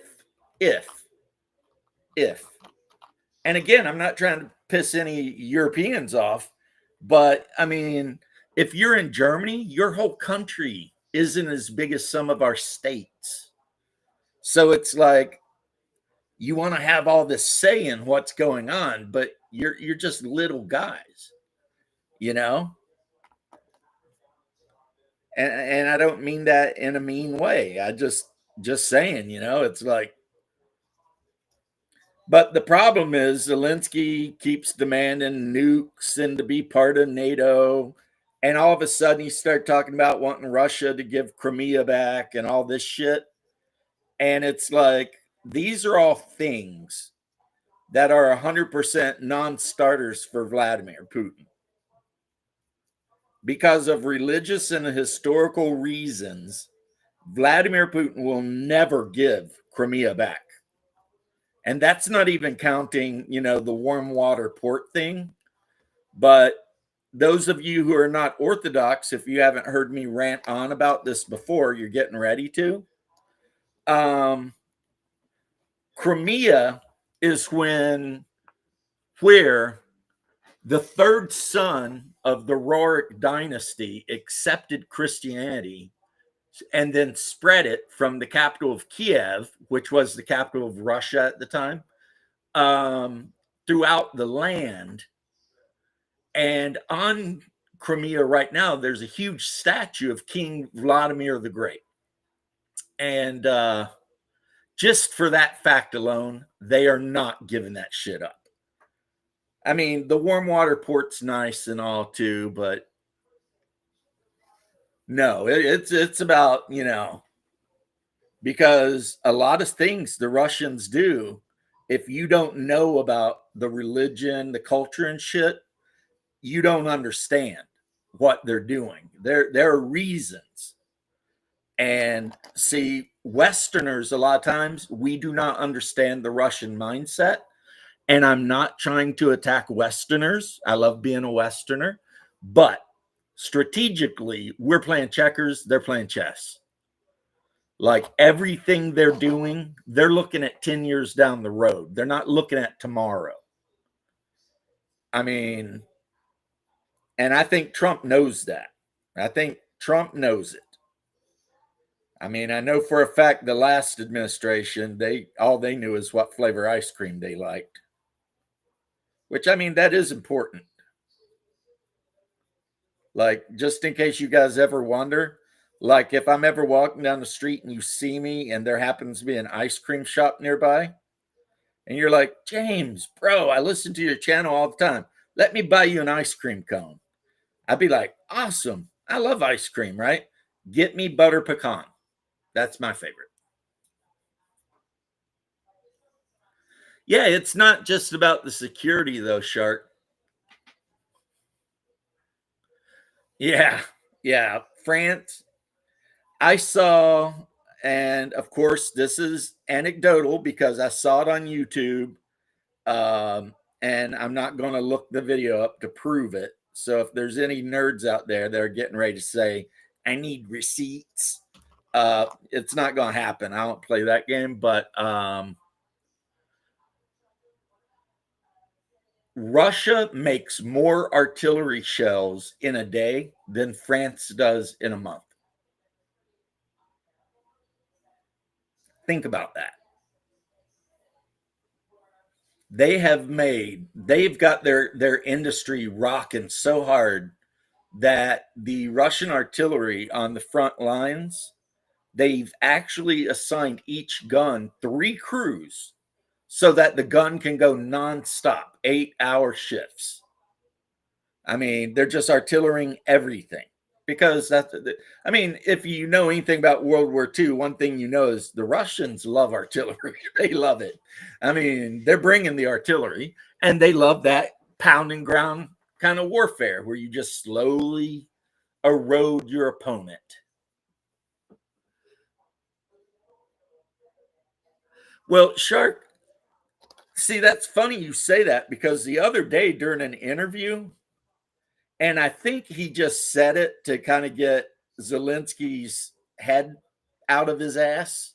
And again, I'm not trying to piss any Europeans off, but I mean, if you're in Germany, your whole country isn't as big as some of our states. So it's like you want to have all this say in what's going on, but you're just little guys, And I don't mean that in a mean way. I just saying, it's like. But the problem is Zelensky keeps demanding nukes and to be part of NATO. And all of a sudden you start talking about wanting Russia to give Crimea back and all this shit. And it's like, these are all things that are 100% non-starters for Vladimir Putin. Because of religious and historical reasons, Vladimir Putin will never give Crimea back. And that's not even counting, the warm water port thing. But those of you who are not Orthodox, if you haven't heard me rant on about this before, you're getting ready to. Crimea is where the third son of the Rorik dynasty accepted Christianity and then spread it from the capital of Kiev, which was the capital of Russia at the time, throughout the land. And on Crimea right now, there's a huge statue of King Vladimir the Great. And just for that fact alone, they are not giving that shit up. I mean, the warm water port's nice and all too, but no, it's about, because a lot of things the Russians do, if you don't know about the religion, the culture and shit, you don't understand what they're doing. There are reasons. And see, Westerners, a lot of times, we do not understand the Russian mindset. And I'm not trying to attack Westerners. I love being a Westerner. But strategically, we're playing checkers, they're playing chess. Like everything they're doing, they're looking at 10 years down the road. They're not looking at tomorrow. I mean, and I think Trump knows that. I think Trump knows it. I mean, I know for a fact the last administration, all they knew is what flavor ice cream they liked. Which, I mean, that is important. Like, just in case you guys ever wonder, like if I'm ever walking down the street and you see me and there happens to be an ice cream shop nearby, and you're like, James, bro, I listen to your channel all the time. Let me buy you an ice cream cone. I'd be like, awesome. I love ice cream, right? Get me butter pecan. That's my favorite. Yeah, it's not just about the security, though, Shark. Yeah, yeah. France, I saw, and of course, this is anecdotal because I saw it on YouTube, and I'm not going to look the video up to prove it. So if there's any nerds out there that are getting ready to say, I need receipts, it's not going to happen. I don't play that game, but Russia makes more artillery shells in a day than France does in a month. Think about that. They've got their industry rocking so hard that the Russian artillery on the front lines, they've actually assigned each gun 3 crews so that the gun can go nonstop, 8-hour shifts. I mean, they're just artillering everything because I mean, if you know anything about World War II, one thing you know is the Russians love artillery. They love it. I mean, they're bringing the artillery and they love that pound and ground kind of warfare where you just slowly erode your opponent. Well, Shark, see, that's funny you say that because the other day during an interview, and I think he just said it to kind of get Zelensky's head out of his ass.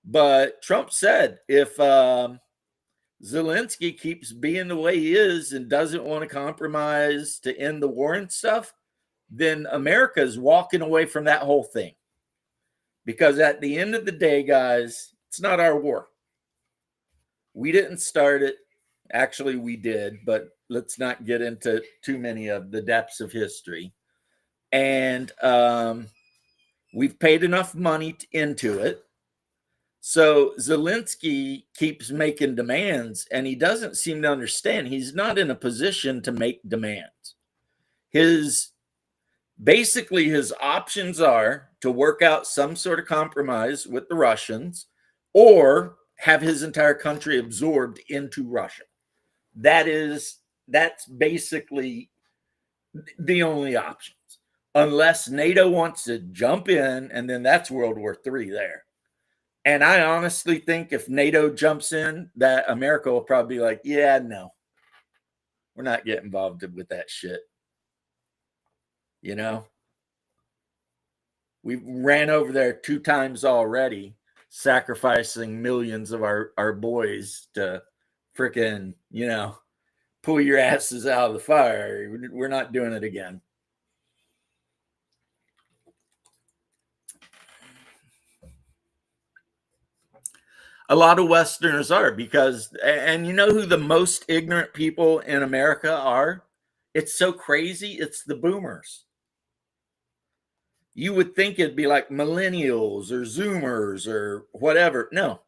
But Trump said if Zelensky keeps being the way he is and doesn't want to compromise to end the war and stuff, then America is walking away from that whole thing. Because at the end of the day, guys, it's not our war. We didn't start it. Actually, we did, but let's not get into too many of the depths of history. And we've paid enough money into it. So Zelensky keeps making demands, and he doesn't seem to understand. He's not in a position to make demands. Basically, his options are to work out some sort of compromise with the Russians or have his entire country absorbed into Russia. That's basically the only options, unless NATO wants to jump in, and then that's World War III there. And I honestly think if NATO jumps in, that America will probably be like, yeah, no, we're not getting involved with that shit. You know, we ran over there 2 times already, sacrificing millions of our boys to freaking, pull your asses out of the fire. We're not doing it again. A lot of Westerners are because, and you know who the most ignorant people in America are? It's so crazy. It's the boomers. You would think it'd be like millennials or Zoomers or whatever. No.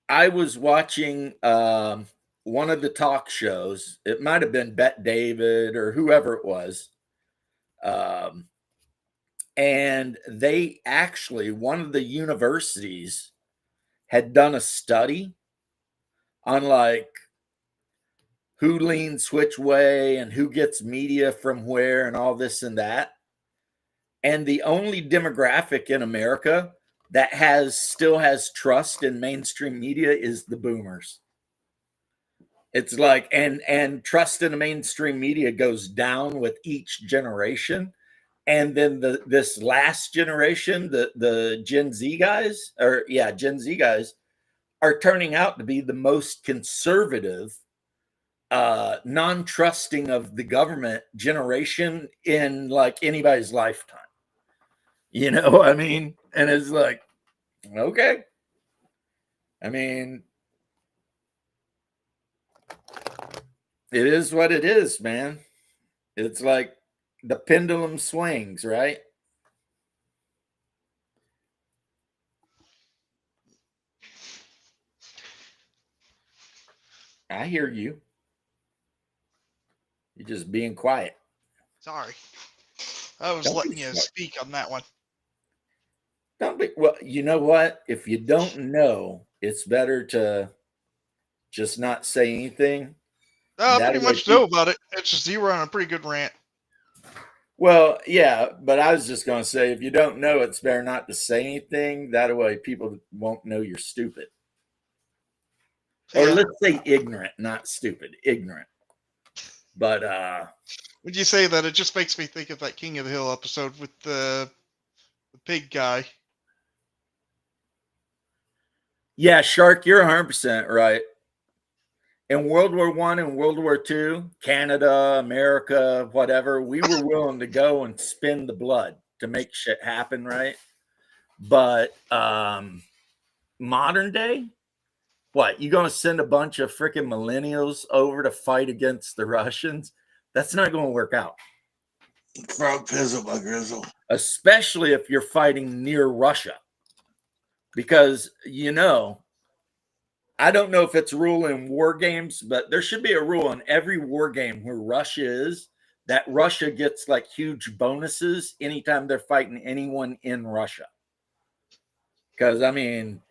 I was watching one of the talk shows. It might have been Bet David or whoever it was. Um, and they actually, one of the universities had done a study on like who leans which way and who gets media from where and all this and that. And the only demographic in America that still has trust in mainstream media is the boomers. It's like and trust in the mainstream media goes down with each generation. And then this last generation, the Gen Z guys, or yeah, Gen Z guys are turning out to be the most conservative, non-trusting of the government generation in like anybody's lifetime. You know, I mean, and it's like, okay. I mean, it is what it is, man. It's like the pendulum swings, right? I hear you. You're just being quiet. Sorry. I was Don't be letting you smart. speak on that one. Don't be well. You know what? If you don't know, it's better to just not say anything. I That pretty way, much know people. about it. It's just you were on a pretty good rant. Well, yeah, but I was just going to say, if you don't know, it's better not to say anything. That way, people won't know you're stupid. Or Yeah. let's say ignorant, not stupid, ignorant. But When you say that, it just makes me think of that King of the Hill episode with the pig guy. yeah, Shark, you're 100% right. In World War One and World War Two, Canada, America, whatever, we were willing to go and spend the blood to make shit happen, right? But modern day, what, you gonna send a bunch of freaking millennials over to fight against the Russians? That's not gonna work out. Frog pizzle my grizzle. Especially if you're fighting near Russia. Because I don't know if it's a rule in war games, but there should be a rule in every war game where Russia is that Russia gets like huge bonuses anytime they're fighting anyone in Russia. Because I mean,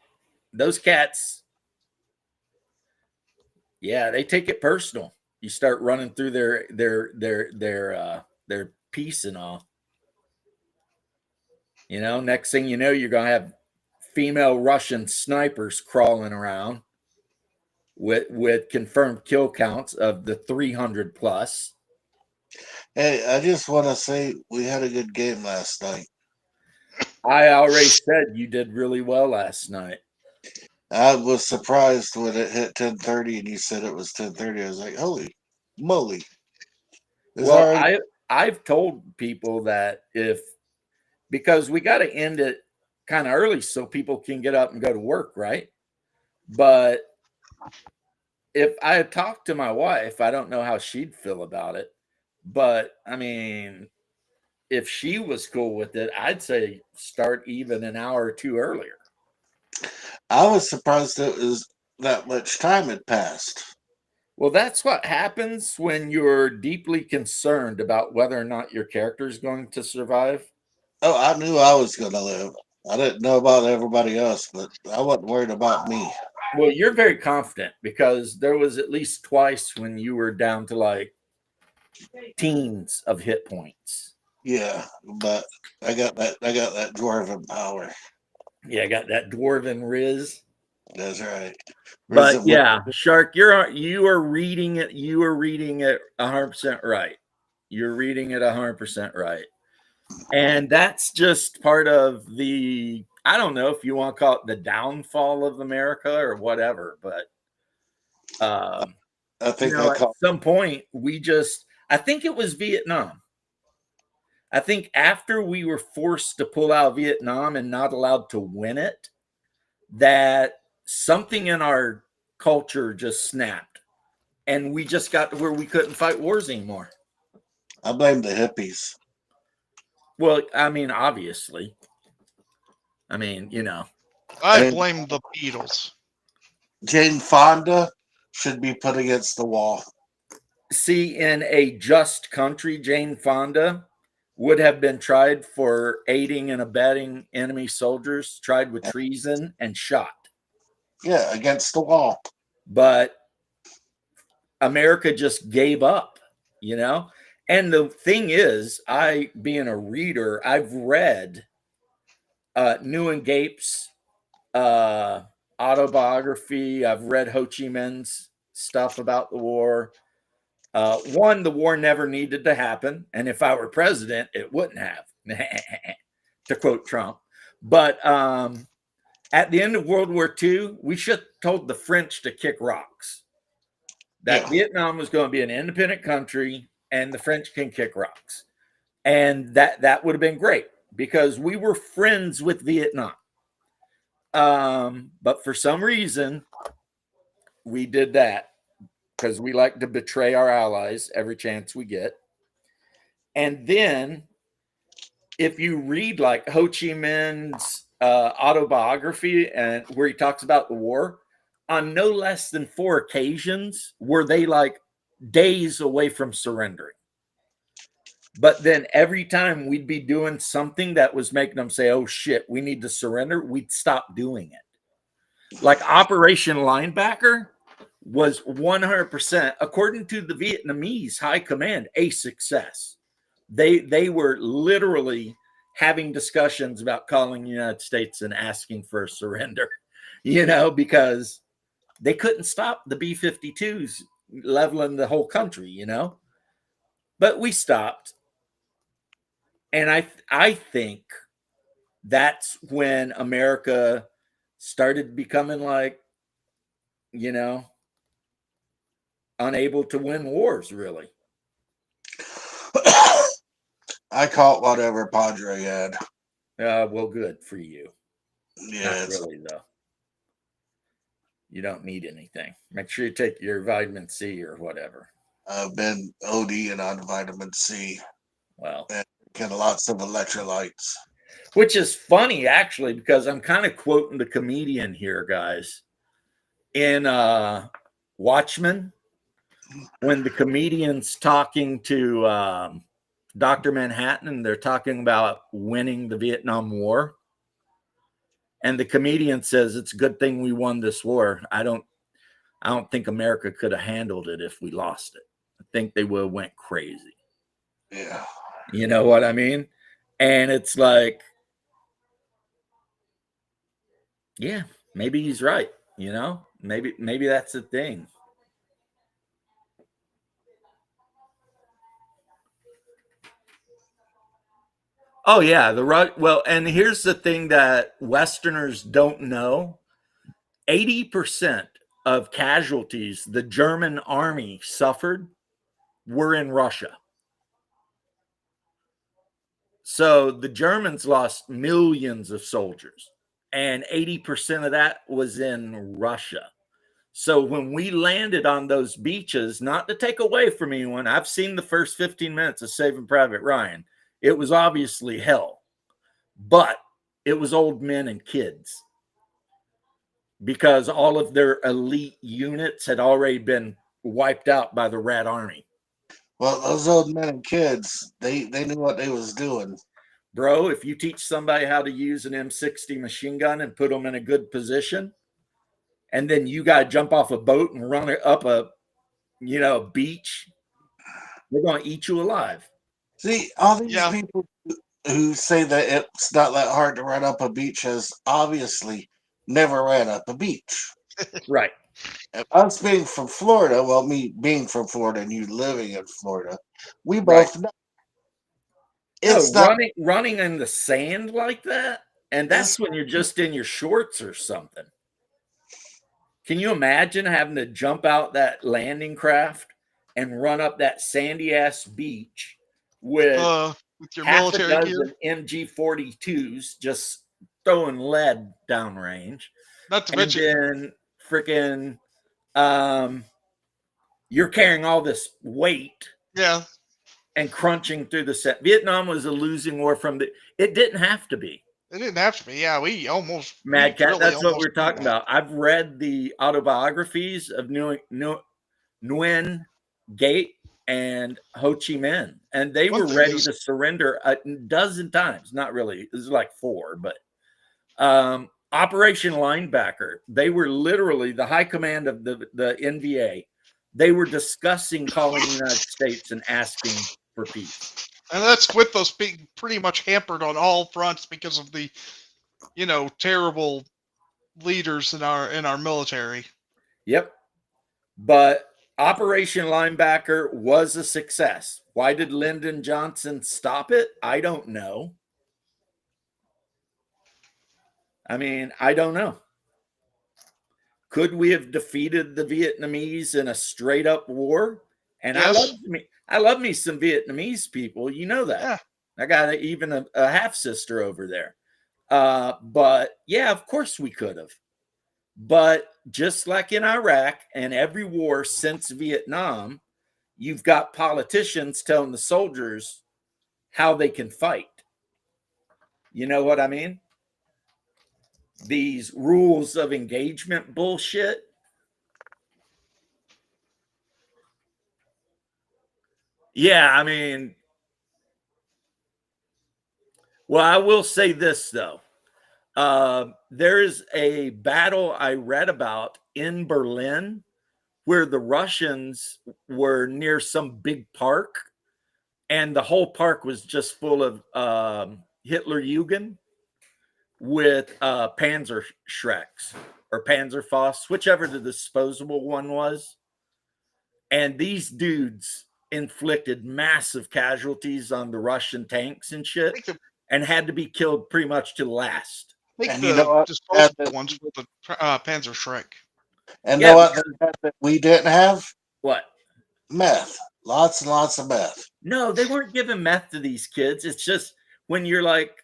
those cats, yeah, they take it personal. You start running through their piece and all. Next thing you know, you're gonna have female Russian snipers crawling around with confirmed kill counts of the 300 plus. Hey, I just want to say we had a good game last night. I already said you did really well last night. I was surprised when it hit 10:30 and you said it was 10:30. I was like, holy moly. It's Well, already I've told people that because we got to end it kind of early so people can get up and go to work, right? But if I had talked to my wife, I don't know how she'd feel about it. But I mean, if she was cool with it, I'd say start even an hour or two earlier. I was surprised it was that much time had passed. Well, that's what happens when you're deeply concerned about whether or not your character is going to survive. Oh, I knew I was going to live. I didn't know about everybody else, but I wasn't worried about me. Well, you're very confident because there was at least twice when you were down to like teens of hit points. Yeah, but I got that dwarven power. Yeah, I got that dwarven riz. That's right. But yeah, Shark, you are reading it. You are reading it 100% right. You're reading it 100% right. And that's just part of the, I don't know if you want to call it the downfall of America or whatever, but I think at some point I think it was Vietnam. I think after we were forced to pull out of Vietnam and not allowed to win it, that something in our culture just snapped and we just got to where we couldn't fight wars anymore. I blame the hippies. Well, I mean, obviously. I mean, I blame the Beatles. Jane Fonda should be put against the wall. See, in a just country, Jane Fonda would have been tried for aiding and abetting enemy soldiers, tried with treason, and shot. Yeah, against the wall. But America just gave up, you know? And the thing is, I, being a reader, I've read Nguyen Gape's autobiography. I've read Ho Chi Minh's stuff about the war. One, the war never needed to happen. And if I were president, it wouldn't have, to quote Trump. But at the end of World War II, we should have told the French to kick rocks. That Vietnam was going to be an independent country and the French can kick rocks. And that would have been great because we were friends with Vietnam. But for some reason, we did that because we like to betray our allies every chance we get. And then if you read like Ho Chi Minh's autobiography and where he talks about the war, on no less than 4 occasions were they like days away from surrendering. But then every time we'd be doing something that was making them say, oh shit, we need to surrender, we'd stop doing it. Like Operation Linebacker was 100%, according to the Vietnamese high command, a success. They were literally having discussions about calling the United States and asking for a surrender, you know, because they couldn't stop the B-52s leveling the whole country, you know. But we stopped. And I think that's when America started becoming like, you know, unable to win wars, really. I caught whatever Padre had. Well, good for you. Yeah, Not really, though. You don't need anything. Make sure you take your vitamin C or whatever. I've been ODing on vitamin C Well, and get lots of electrolytes. which is funny, actually, because I'm kind of quoting the comedian here, guys. In Watchmen, when the comedian's talking to Dr. Manhattan, and they're talking about winning the Vietnam War. And the comedian says, it's a good thing we won this war. I don't think America could have handled it if we lost it. I think they would have went crazy. Yeah. You know what I mean? And it's like, yeah, maybe he's right. You know, maybe that's the thing. Oh yeah, well, and here's the thing that Westerners don't know. 80% of casualties the German army suffered were in Russia. So the Germans lost millions of soldiers, and 80% of that was in Russia. So when we landed on those beaches, not to take away from anyone, I've seen the first 15 minutes of Saving Private Ryan. It was obviously hell, but it was old men and kids because all of their elite units had already been wiped out by the Red Army. Well, those old men and kids, they knew what they was doing. Bro, if you teach somebody how to use an M60 machine gun and put them in a good position, and then you got to jump off a boat and run up a, beach, they're going to eat you alive. See, all these people who say that it's not that hard to run up a beach has obviously never ran up a beach. Right. And us being from Florida, well, me being from Florida and you living in Florida, we both know. It's not running in the sand like that, and that's when you're just in your shorts or something. Can you imagine having to jump out that landing craft and run up that sandy ass beach with your half military a dozen gear? MG-42s just throwing lead downrange? Not to mention, then freaking, you're carrying all this weight. Yeah. And crunching through the set. Vietnam was a losing war it didn't have to be. It didn't have to be. Yeah, we Mad Cat, really that's what almost we're talking did that. about. I've read the autobiographies of Nguyen Gate and Ho Chi Minh, and they One were thing ready is, to surrender a dozen times. Not really, this is like 4, but Operation Linebacker, they were literally the high command of the NVA. They were discussing calling the United States and asking for peace. and that's with us being pretty much hampered on all fronts because of the, terrible leaders in our military. Yep. But Operation Linebacker was a success. Why did Lyndon Johnson stop it? I don't know. I mean, I don't know. Could we have defeated the Vietnamese in a straight up war? And Yes. I love me some Vietnamese people. You know that. Yeah. I got even a half sister over there. But yeah, of course we could have. But just like in Iraq and every war since Vietnam, you've got politicians telling the soldiers how they can fight. You know what I mean? These rules of engagement bullshit. Yeah, I mean, well, I will say this though. There is a battle I read about in Berlin where the Russians were near some big park, and the whole park was just full of Hitler Jugend with Panzer Shreks or Panzerfaust, whichever the disposable one was. And these dudes inflicted massive casualties on the Russian tanks and I shit think the, and had to be killed pretty much to last. I think And you know the what? disposable ones with the Panzer Shrek. And Yeah, know what they had that we didn't have? what? Meth. Lots and lots of meth. No, they weren't giving meth to these kids. It's just when you're like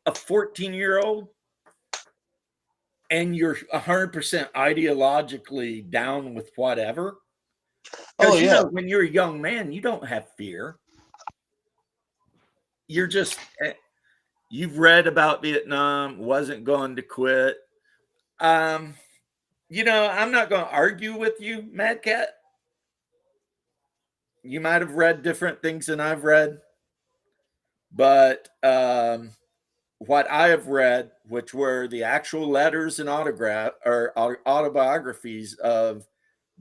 a 14-year-old and you're 100% ideologically down with whatever. Oh Because, yeah. when you're a young man, you don't have fear. You're just, you've read about Vietnam, wasn't going to quit. I'm not going to argue with you, Mad Cat. You might have read different things than I've read, but what I have read, which were the actual letters and autobiographies of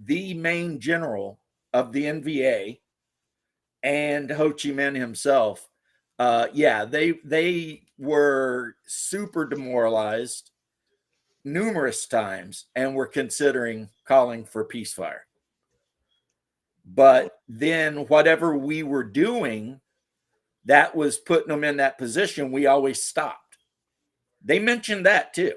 the main general of the NVA and Ho Chi Minh himself, yeah, they were super demoralized numerous times and were considering calling for peacefire. But then whatever we were doing that was putting them in that position, we always stopped. They mentioned that too.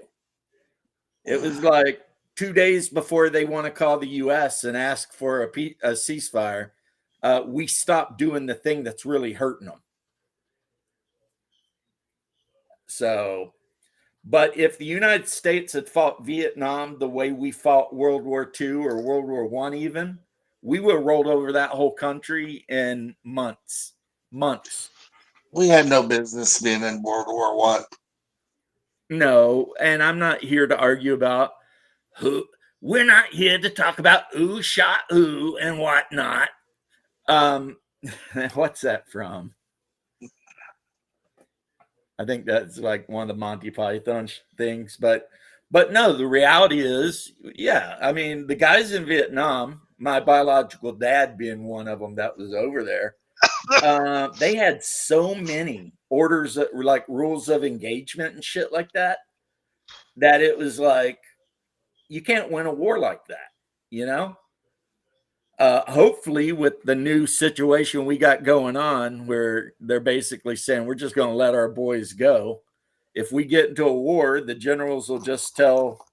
It was like 2 days before they want to call the U.S. and ask for a ceasefire. We stopped doing the thing that's really hurting them. So, but if the United States had fought Vietnam the way we fought World War II or World War I, even, we would have rolled over that whole country in months. Months. We had no business being in World War One. No, and I'm not here to argue about who. We're not here to talk about who shot who and whatnot. What's that from? I think that's like one of the Monty Python things, but no, the reality is, yeah. I mean, the guys in Vietnam, my biological dad being one of them that was over there, they had so many orders that were like rules of engagement and shit like that, that it was like you can't win a war like that, you know. Hopefully, with the new situation we got going on, where they're basically saying we're just going to let our boys go. If we get into a war, the generals will just tell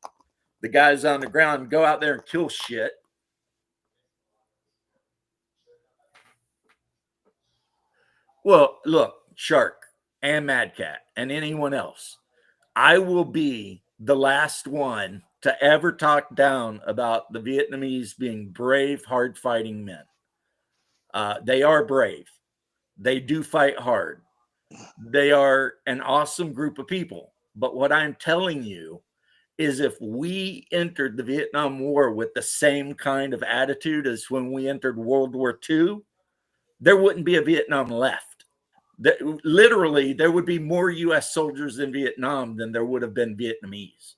the guys on the ground, go out there and kill shit. Well, look, Shark and Mad Cat and anyone else, I will be the last one to ever talk down about the Vietnamese being brave, hard fighting men. They are brave. They do fight hard. They are an awesome group of people. But what I'm telling you is if we entered the Vietnam War with the same kind of attitude as when we entered World War II, there wouldn't be a Vietnam left. Literally, there would be more U.S. soldiers in Vietnam than there would have been Vietnamese.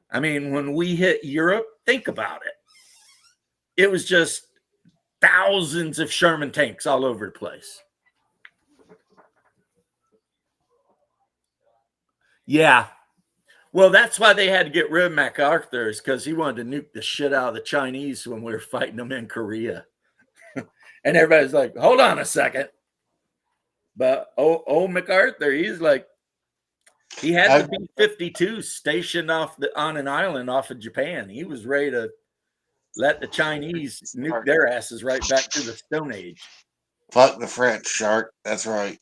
I mean, when we hit Europe, think about it. It was just thousands of Sherman tanks all over the place. Yeah. Well, that's why they had to get rid of MacArthur, is because he wanted to nuke the shit out of the Chinese when we were fighting them in Korea. And everybody's like, hold on a second. But old MacArthur, he's like, he had the B-52 stationed on an island off of Japan. He was ready to let the Chinese nuke their asses right back to the Stone Age. Fuck the French, Shark. That's right.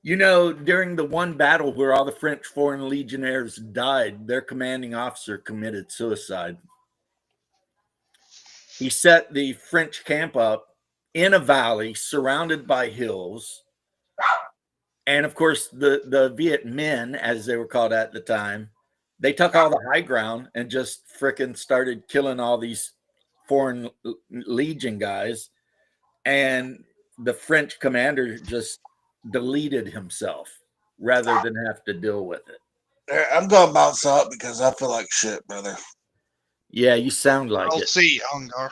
You know, during the one battle where all the French Foreign Legionnaires died, their commanding officer committed suicide. He set the French camp up in a valley surrounded by hills. And of course, the Viet Minh, as they were called at the time, they took all the high ground and just fricking started killing all these Foreign Legion guys. And the French commander just deleted himself rather than have to deal with it. I'm going to bounce out because I feel like shit, brother. Yeah, you sound like I'll it. see, Hungar.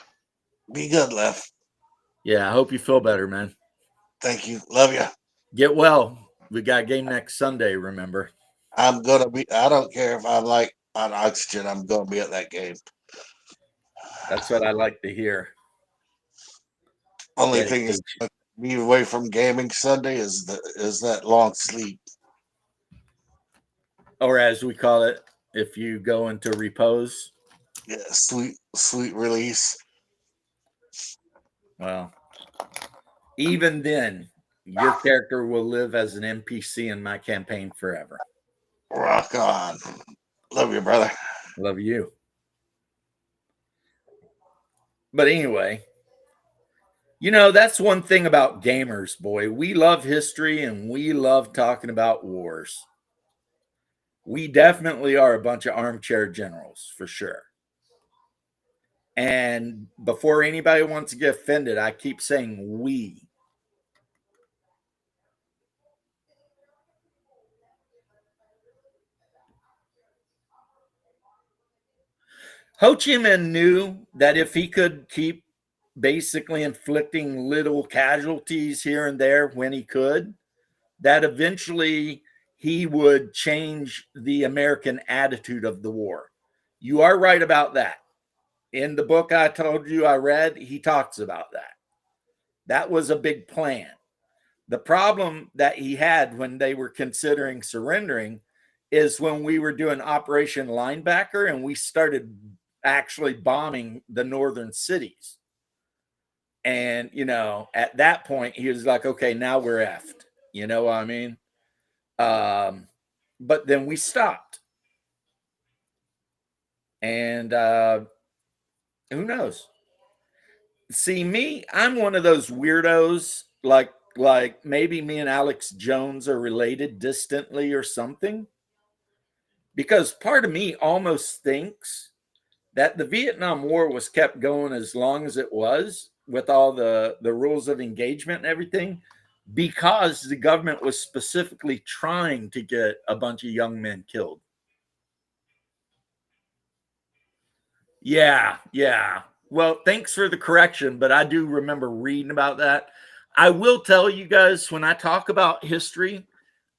Be good, Left. Yeah, I hope you feel better, man. Thank you. Love you. Get well. We got a game next Sunday, remember? I'm going to be, I don't care if I'm like on oxygen, I'm going to be at that game. That's what I like to hear. Only thing is, be away from gaming Sunday is that long sleep. Or as we call it, if you go into repose. Yeah, sweet release. Well, even then, your character will live as an NPC in my campaign forever. Rock on. Love you, brother. Love you. But anyway, you know, that's one thing about gamers, boy. We love history and we love talking about wars. We definitely are a bunch of armchair generals, for sure. And before anybody wants to get offended, I keep saying we. Ho Chi Minh knew that if he could keep basically inflicting little casualties here and there when he could, that eventually he would change the American attitude of the war. You are right about that. In the book I told you I read, he talks about that. That was a big plan. The problem that he had when they were considering surrendering is when we were doing Operation Linebacker and we started actually bombing the northern cities. And, you know, at that point, he was like, okay, now we're effed. You know what I mean? But then we stopped. And who knows? See, me, I'm one of those weirdos, like maybe me and Alex Jones are related distantly or something. Because part of me almost thinks that the Vietnam War was kept going as long as it was with all the rules of engagement and everything because the government was specifically trying to get a bunch of young men killed. Yeah. Well, thanks for the correction, but I do remember reading about that. I will tell you guys, when I talk about history,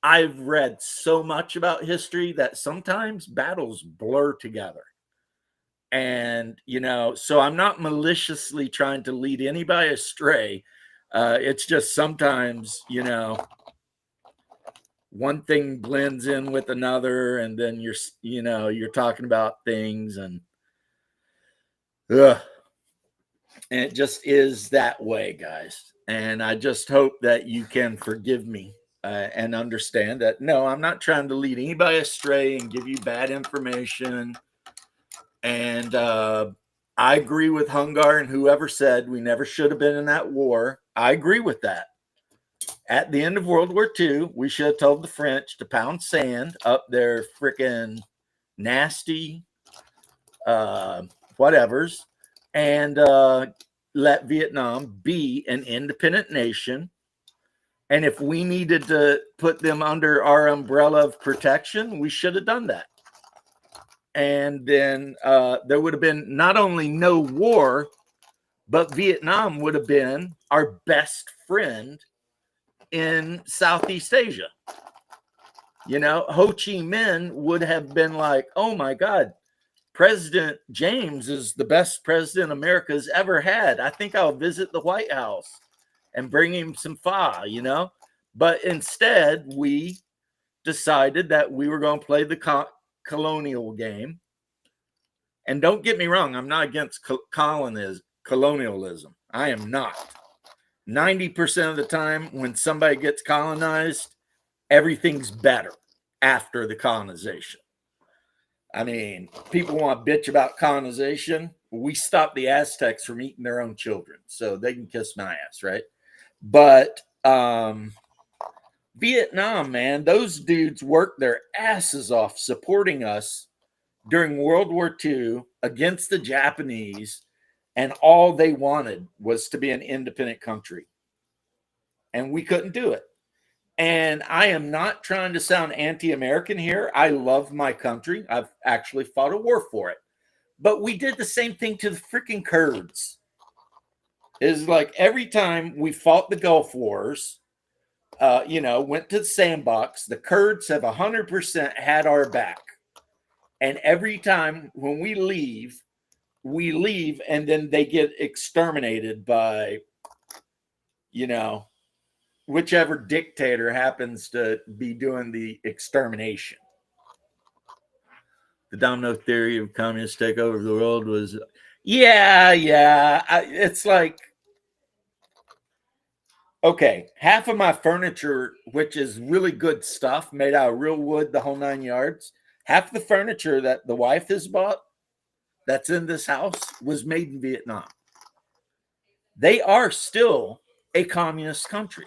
I've read so much about history that sometimes battles blur together. And, you know, so I'm not maliciously trying to lead anybody astray. It's just sometimes, you know, one thing blends in with another, and then you're talking about things and it just is that way, guys. And I just hope that you can forgive me and understand that, no, I'm not trying to lead anybody astray and give you bad information. And I agree with Hungar and whoever said we never should have been in that war. I agree with that. At the end of World War II, we should have told the French to pound sand up their freaking nasty whatevers and let Vietnam be an independent nation. And if we needed to put them under our umbrella of protection, we should have done that. And then there would have been not only no war, but Vietnam would have been our best friend in Southeast Asia. You know, Ho Chi Minh would have been like, oh my God, President James is the best president America's ever had. I think I'll visit the White House and bring him some pho, you know? But instead, we decided that we were going to play the colonial game. And don't get me wrong, I'm not against colonialism. I am not. 90% of the time when somebody gets colonized, everything's better after the colonization. I mean, people want to bitch about colonization. We stopped the Aztecs from eating their own children, so they can kiss my ass, right? But Vietnam, man, those dudes worked their asses off supporting us during World War II against the Japanese, and all they wanted was to be an independent country. And we couldn't do it. And I am not trying to sound anti-American here. I love my country. I've actually fought a war for it. But we did the same thing to the freaking Kurds. It's like every time we fought the Gulf Wars, went to the sandbox, the Kurds have 100% had our back. And every time when we leave and then they get exterminated by, whichever dictator happens to be doing the extermination. The domino theory of communist takeover of the world was, it's like, okay, half of my furniture, which is really good stuff, made out of real wood, the whole 9 yards, half the furniture that the wife has bought that's in this house was made in Vietnam. They are still a communist country.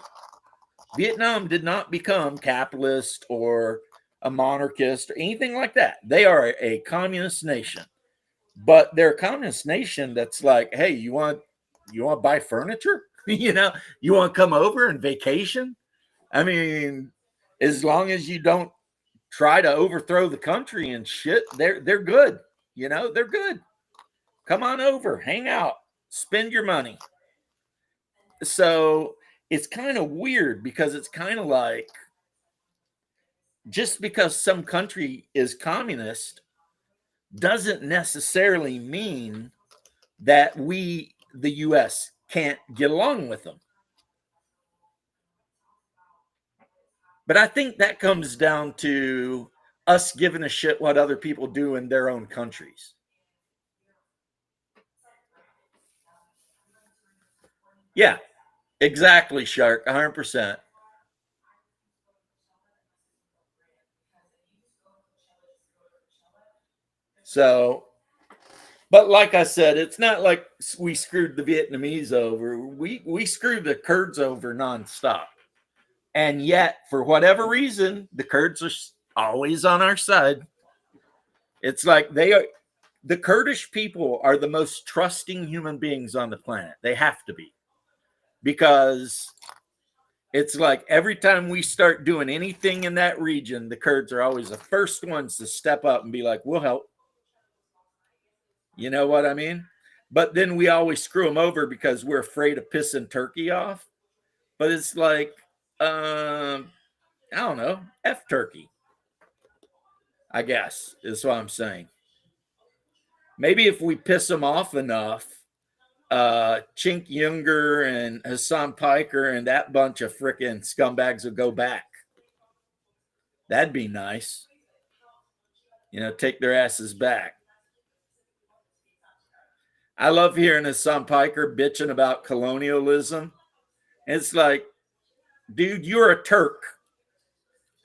Vietnam did not become capitalist or a monarchist or anything like that. They are a communist nation, but they're a communist nation that's like, hey, you want to buy furniture? You want to come over and vacation? I mean, as long as you don't try to overthrow the country and shit, they're good. They're good. Come on over, hang out, spend your money. So it's kind of weird because it's kind of like, just because some country is communist doesn't necessarily mean that we, the US, can't get along with them. But I think that comes down to us giving a shit what other people do in their own countries. Yeah, exactly, Shark, 100%. So, but like I said, it's not like we screwed the Vietnamese over. We screwed the Kurds over nonstop. And yet, for whatever reason, the Kurds are always on our side. It's like the Kurdish people are the most trusting human beings on the planet. They have to be. Because it's like every time we start doing anything in that region, the Kurds are always the first ones to step up and be like, we'll help. You know what I mean? But then we always screw them over because we're afraid of pissing Turkey off. But it's like, I don't know, F Turkey, I guess, is what I'm saying. Maybe if we piss them off enough, Chink Younger and Hassan Piker and that bunch of freaking scumbags will go back. That'd be nice. Take their asses back. I love hearing Hassan Piker bitching about colonialism. It's like, dude, you're a Turk.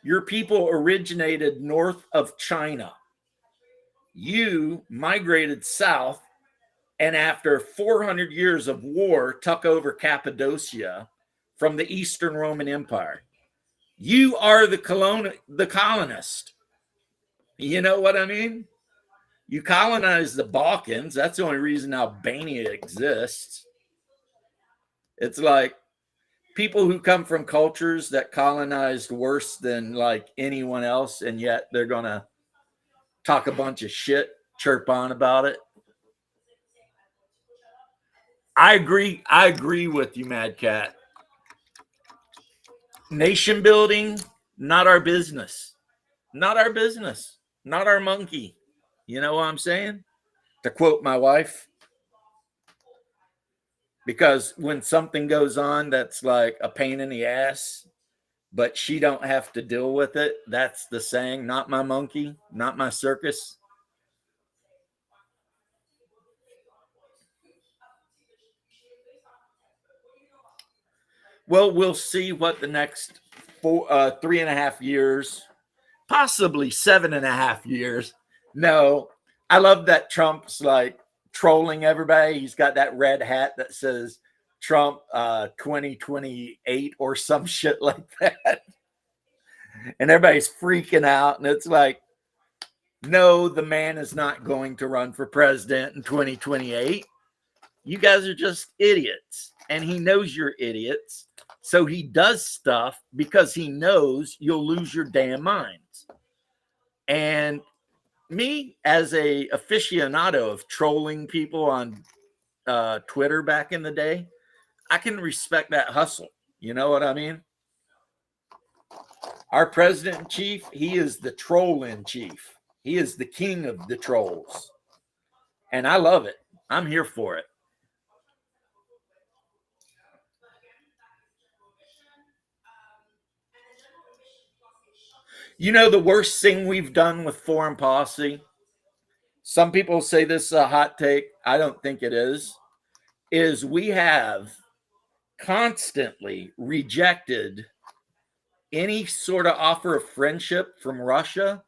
Your people originated north of China. You migrated south, and after 400 years of war, took over Cappadocia from the Eastern Roman Empire. You are the colonist. You know what I mean? You colonized the Balkans. That's the only reason Albania exists. It's like people who come from cultures that colonized worse than like anyone else, and yet they're going to talk a bunch of shit, chirp on about it. I agree with you, Mad Cat. Nation building, not our business. Not our business. Not our monkey. You know what I'm saying? To quote my wife. Because when something goes on that's like a pain in the ass, but she don't have to deal with it, that's the saying, not my monkey, not my circus. Well, we'll see what the next 3.5 years, possibly 7.5 years. No, I love that Trump's like trolling everybody. He's got that red hat that says Trump 2028 or some shit like that. And everybody's freaking out. And it's like, no, the man is not going to run for president in 2028. You guys are just idiots. And he knows you're idiots. So he does stuff because he knows you'll lose your damn minds. And me, as a aficionado of trolling people on Twitter back in the day, I can respect that hustle. You know what I mean? Our president in chief, he is the troll in chief. He is the king of the trolls. And I love it. I'm here for it. You know, the worst thing we've done with foreign policy, some people say this is a hot take. I don't think it is we have constantly rejected any sort of offer of friendship from Russia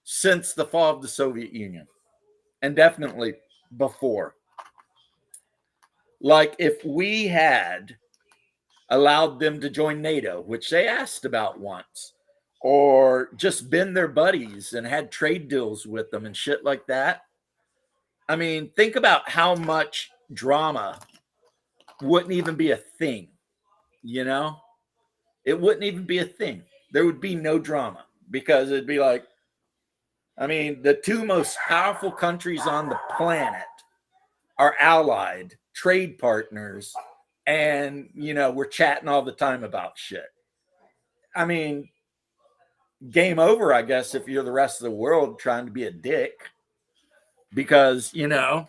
since the fall of the Soviet Union, and definitely before. Like if we had allowed them to join NATO, which they asked about once, or just been their buddies and had trade deals with them and shit like that. I mean, think about how much drama wouldn't even be a thing, you know? It wouldn't even be a thing. There would be no drama because it'd be like, I mean, the two most powerful countries on the planet are allied, trade partners, and, you know, we're chatting all the time about shit. I mean, game over, I guess, if you're the rest of the world trying to be a dick. Because, you know,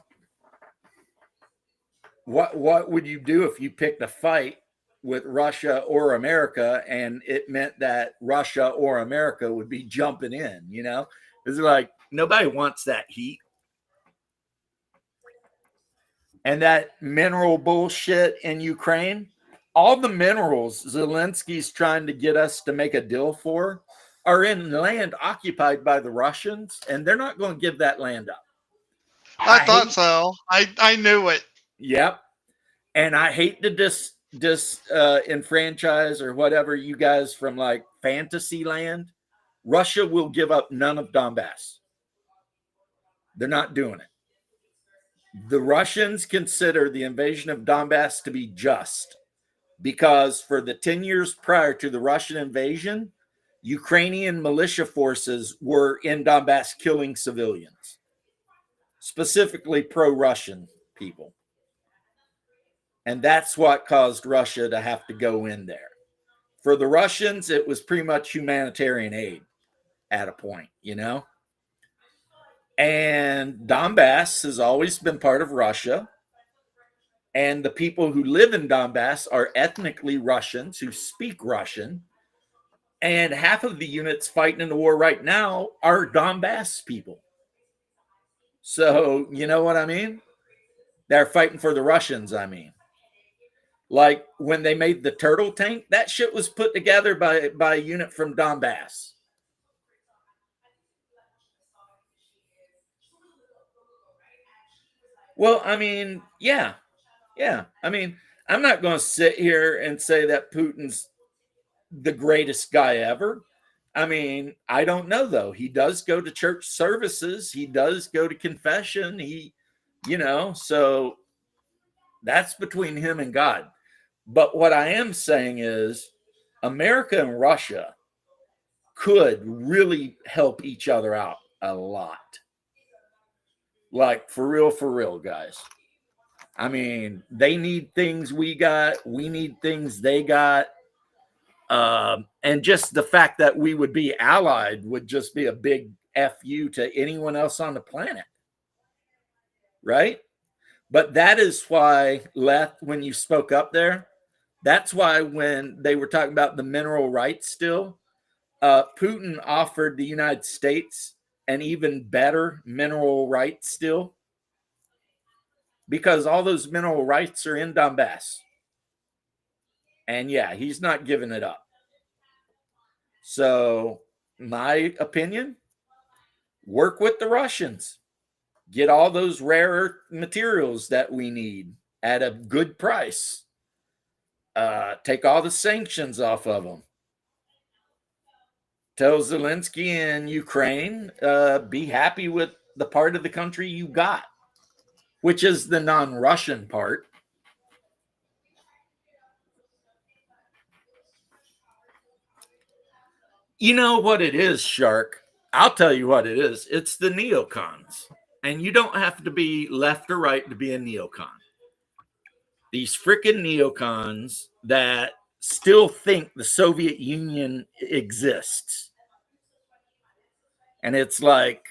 what would you do if you picked a fight with Russia or America and it meant that Russia or America would be jumping in, you know? It's like nobody wants that heat. And that mineral bullshit in Ukraine, all the minerals Zelensky's trying to get us to make a deal for are in land occupied by the Russians, and they're not going to give that land up. I thought so. I knew it. Yep. And I hate to enfranchise or whatever you guys from like fantasy land. Russia will give up none of Donbass. They're not doing it. The Russians consider the invasion of Donbass to be just because for the 10 years prior to the Russian invasion, Ukrainian militia forces were in Donbass killing civilians, specifically pro-Russian people. And that's what caused Russia to have to go in there. For the Russians, it was pretty much humanitarian aid at a point, you know? And Donbass has always been part of Russia. And the people who live in Donbass are ethnically Russians who speak Russian. And half of the units fighting in the war right now are Donbass people. So, you know what I mean? They're fighting for the Russians, I mean. Like when they made the turtle tank, that shit was put together by a unit from Donbass. Well, I mean, yeah. I mean, I'm not going to sit here and say that Putin's the greatest guy ever. I mean, I don't know though. He does go to church services. He does go to confession. So that's between him and God. But what I am saying is America and Russia could really help each other out a lot. Like for real, guys. I mean, they need things we got. We need things they got. And just the fact that we would be allied would just be a big FU to anyone else on the planet. Right? But that is why, Leth, when you spoke up there, that's why when they were talking about the mineral rights still, Putin offered the United States an even better mineral rights still, because all those mineral rights are in Donbass. And yeah, he's not giving it up. So, my opinion, work with the Russians. Get all those rare earth materials that we need at a good price. Take all the sanctions off of them. Tell Zelensky in Ukraine, be happy with the part of the country you got, which is the non-Russian part. You know what it is, Shark? I'll tell you what it is. It's the neocons. And you don't have to be left or right to be a neocon. These freaking neocons that still think the Soviet Union exists. And it's like,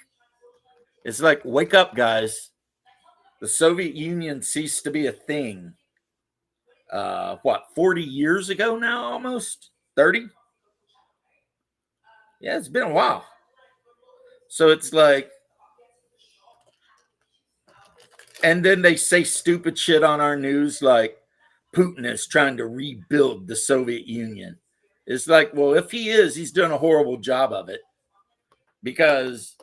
wake up, guys. The Soviet Union ceased to be a thing. 40 years ago now, almost 30? Yeah, it's been a while. So it's like, and then they say stupid shit on our news like Putin is trying to rebuild the Soviet Union. It's like, well, if he is, he's doing a horrible job of it. Because,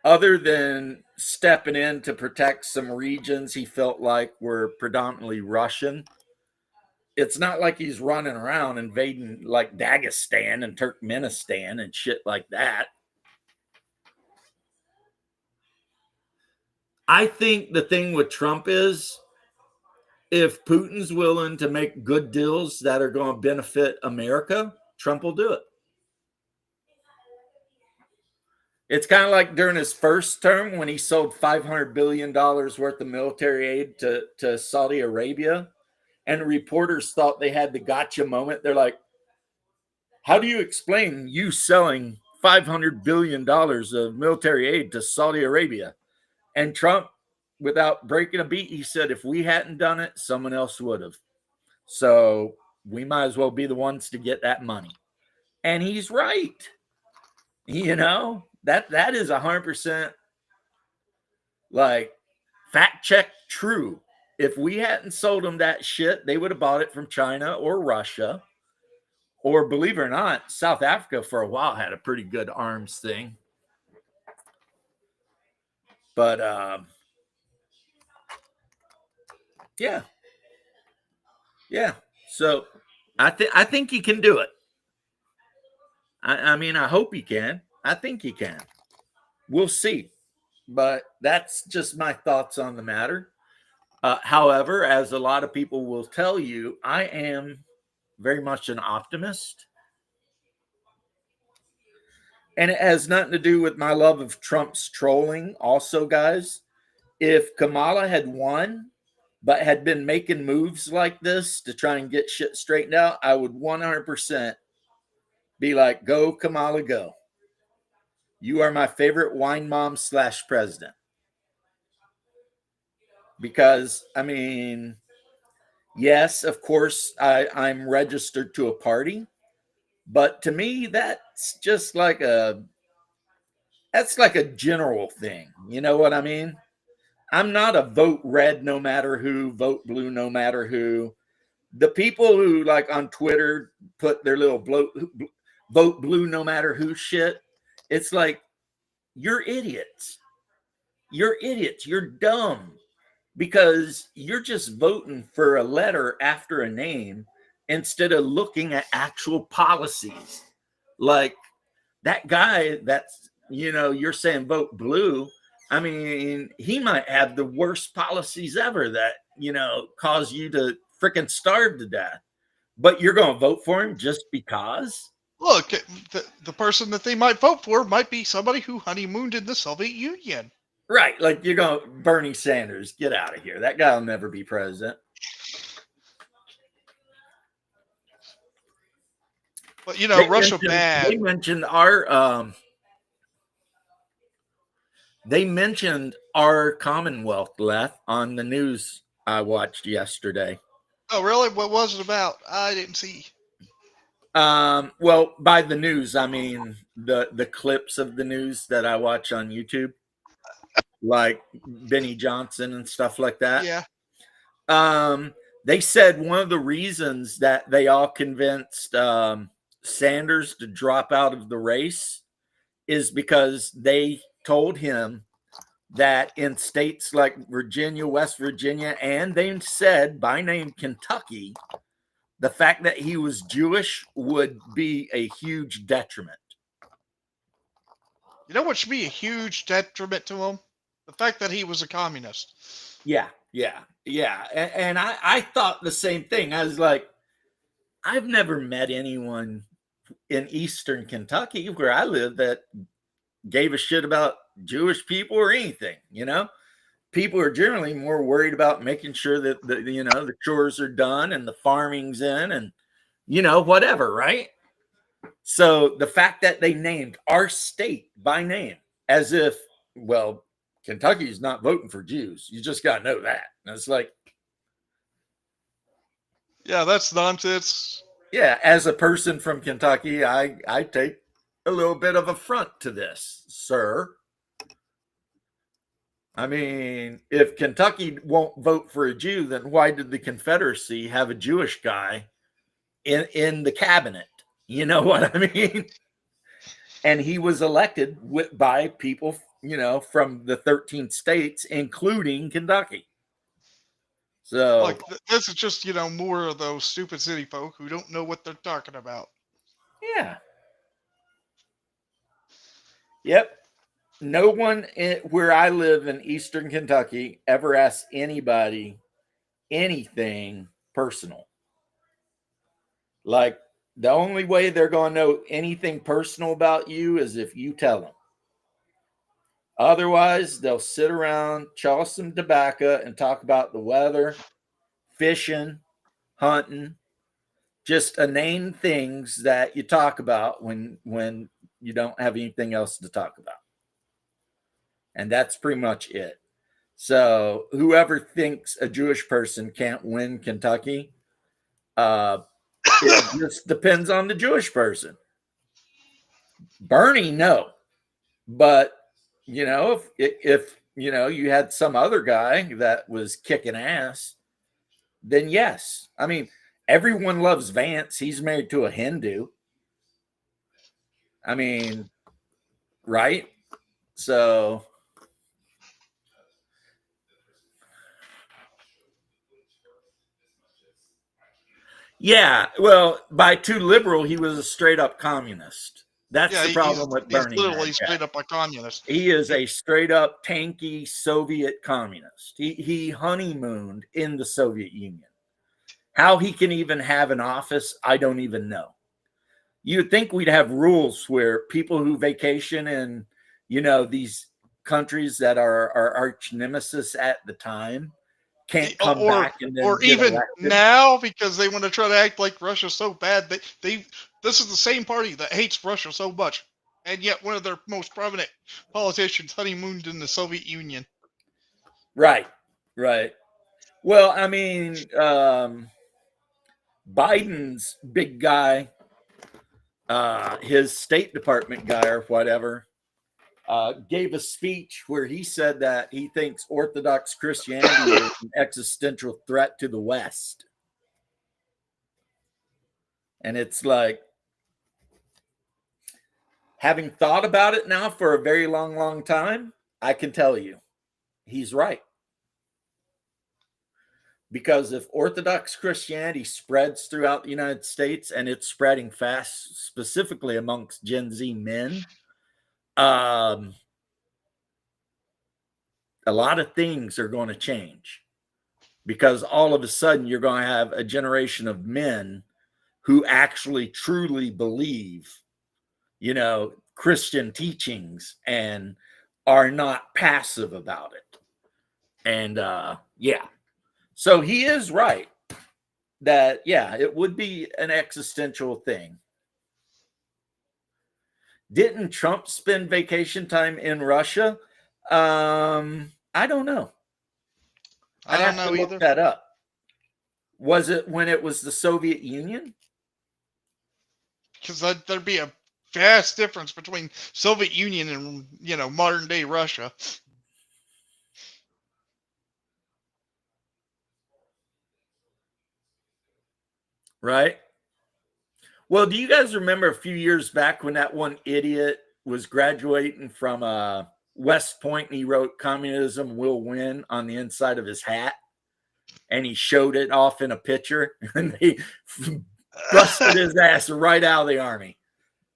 other than stepping in to protect some regions he felt like were predominantly Russian, it's not like he's running around invading like Dagestan and Turkmenistan and shit like that. I think the thing with Trump is if Putin's willing to make good deals that are going to benefit America, Trump will do it. It's kind of like during his first term when he sold $500 billion worth of military aid to Saudi Arabia. And reporters thought they had the gotcha moment. They're like, how do you explain you selling $500 billion of military aid to Saudi Arabia? And Trump, without breaking a beat, he said, if we hadn't done it, someone else would have. So we might as well be the ones to get that money. And he's right. That is 100% like fact check true. If we hadn't sold them that shit, they would have bought it from China or Russia. Or believe it or not, South Africa for a while had a pretty good arms thing. But yeah. So I think he can do it. I mean, I hope he can. I think he can. We'll see. But that's just my thoughts on the matter. However, as a lot of people will tell you, I am very much an optimist. And it has nothing to do with my love of Trump's trolling. Also, guys, if Kamala had won, but had been making moves like this to try and get shit straightened out, I would 100% be like, go Kamala, go. You are my favorite wine mom / president. Because, I mean, yes, of course, I'm registered to a party. But to me, that's just like a general thing. You know what I mean? I'm not a vote red no matter who, vote blue no matter who. The people who like on Twitter put their little vote blue no matter who shit, it's like, you're idiots. You're idiots. You're dumb. because you're just voting for a letter after a name instead of looking at actual policies. Like that guy that's, you're saying vote blue. I mean, he might have the worst policies ever that, cause you to freaking starve to death. But you're going to vote for him just because? Look, the person that they might vote for might be somebody who honeymooned in the Soviet Union. Right. Like you're going, Bernie Sanders, get out of here. That guy will never be president. But, Russia They bad. mentioned our Commonwealth left on the news I watched yesterday. Oh, really? What was it about? I didn't see. Well, by the news, I mean the clips of the news that I watch on YouTube, like Benny Johnson and stuff like that. Yeah. They said one of the reasons that they all convinced Sanders to drop out of the race is because they told him that in states like Virginia, West Virginia, and they said by name Kentucky, the fact that he was Jewish would be a huge detriment. You know what should be a huge detriment to him? The fact that he was a communist. Yeah. And I thought the same thing. I was like, I've never met anyone in Eastern Kentucky where I live that gave a shit about Jewish people or anything, People are generally more worried about making sure that the chores are done and the farming's in and whatever, right? So the fact that they named our state by name as if, well, Kentucky's not voting for Jews. You just got to know that. And it's like, yeah, that's nonsense. Yeah, as a person from Kentucky, I take a little bit of affront to this, sir. I mean, if Kentucky won't vote for a Jew, then why did the Confederacy have a Jewish guy in the cabinet? You know what I mean? And he was elected by people, from the 13 states, including Kentucky. So, like, this is just, more of those stupid city folk who don't know what they're talking about. Yeah. Yep. No one where I live in Eastern Kentucky ever asks anybody anything personal. Like, the only way they're going to know anything personal about you is if you tell them. Otherwise, they'll sit around, chaw some tobacco, and talk about the weather, fishing, hunting, just inane things that you talk about when you don't have anything else to talk about. And that's pretty much it. So whoever thinks a Jewish person can't win Kentucky, it just depends on the Jewish person. Bernie, no. But, if you had some other guy that was kicking ass, then yes. I mean, everyone loves Vance. He's married to a Hindu. I mean, right? So, yeah. Well, by too liberal, he was a straight up communist. That's the problem with Bernie. He's literally straight up a communist. He is a straight up tanky Soviet communist. He honeymooned in the Soviet Union. How he can even have an office, I don't even know. You'd think we'd have rules where people who vacation in, these countries that are our arch nemesis at the time can't come back and then or get even elected. now, because they want to try to act like Russia's so bad. This is the same party that hates Russia so much, and yet one of their most prominent politicians honeymooned in the Soviet Union. Right. Well, I mean, Biden's big guy, his State Department guy or whatever, gave a speech where he said that he thinks Orthodox Christianity is an existential threat to the West. And it's like, having thought about it now for a very long, long time, I can tell you, he's right. Because if Orthodox Christianity spreads throughout the United States and it's spreading fast, specifically amongst Gen Z men, a lot of things are going to change, because all of a sudden you're going to have a generation of men who actually truly believe, Christian teachings and are not passive about it. And yeah, so he is right that, yeah, it would be an existential thing. Didn't Trump spend vacation time in Russia? I don't know. I'd I don't have to know look either. that up. Was it when it was the Soviet Union? Because there'd be a vast difference between Soviet Union and modern day Russia. Right. Well, do you guys remember a few years back when that one idiot was graduating from West Point and he wrote "Communism Will Win" on the inside of his hat, and he showed it off in a picture, and they busted his ass right out of the army.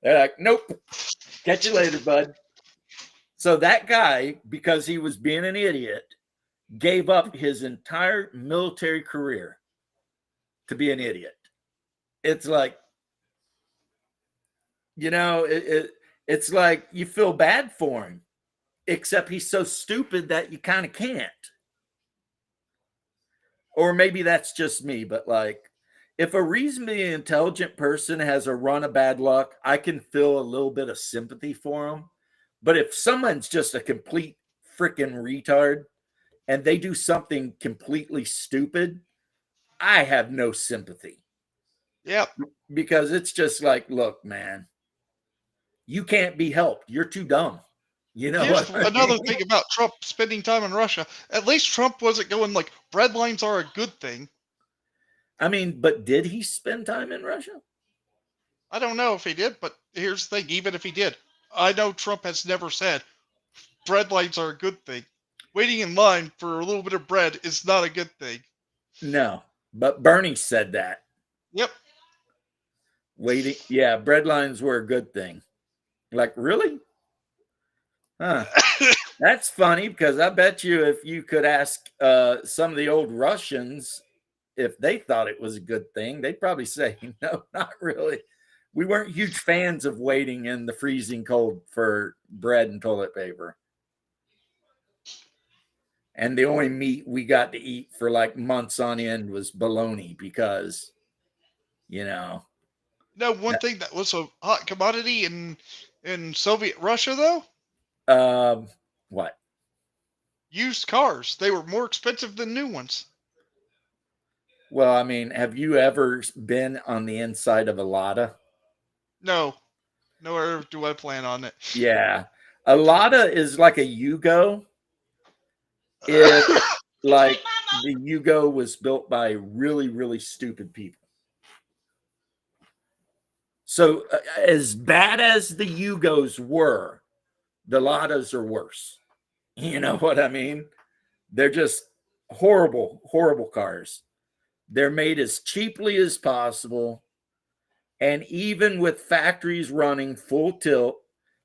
They're like, "Nope, catch you later, bud." So that guy, because he was being an idiot, gave up his entire military career to be an idiot. It's like, it's like you feel bad for him, except he's so stupid that you kind of can't. Or maybe that's just me, but like, if a reasonably intelligent person has a run of bad luck, I can feel a little bit of sympathy for them. But if someone's just a complete freaking retard and they do something completely stupid, I have no sympathy. Yep. Because it's just like, look, man, you can't be helped. You're too dumb. Here's What I another mean? thing about Trump spending time in Russia. At least Trump wasn't going like bread lines are a good thing. I mean, but did he spend time in Russia? I don't know if he did, but here's the thing: even if he did, I know Trump has never said bread lines are a good thing. Waiting in line for a little bit of bread is not a good thing. No, but Bernie said that. Yep. Waiting, yeah, bread lines were a good thing. Like, really? Huh. That's funny, because I bet you if you could ask some of the old Russians if they thought it was a good thing, they'd probably say, no, not really. We weren't huge fans of waiting in the freezing cold for bread and toilet paper. And the only meat we got to eat for like months on end was bologna, because, you know. No, one thing that was a hot commodity in Soviet Russia though, What? used cars. They were more expensive than new ones. Well, I mean, have you ever been on the inside of a Lada? No, nowhere do I plan on it. Yeah. A Lada is like a Yugo. If like the Yugo was built by really, really stupid people. So as bad as the Yugos were, the Ladas are worse. You know what I mean? They're just horrible, horrible cars. They're made as cheaply as possible. And even with factories running full tilt,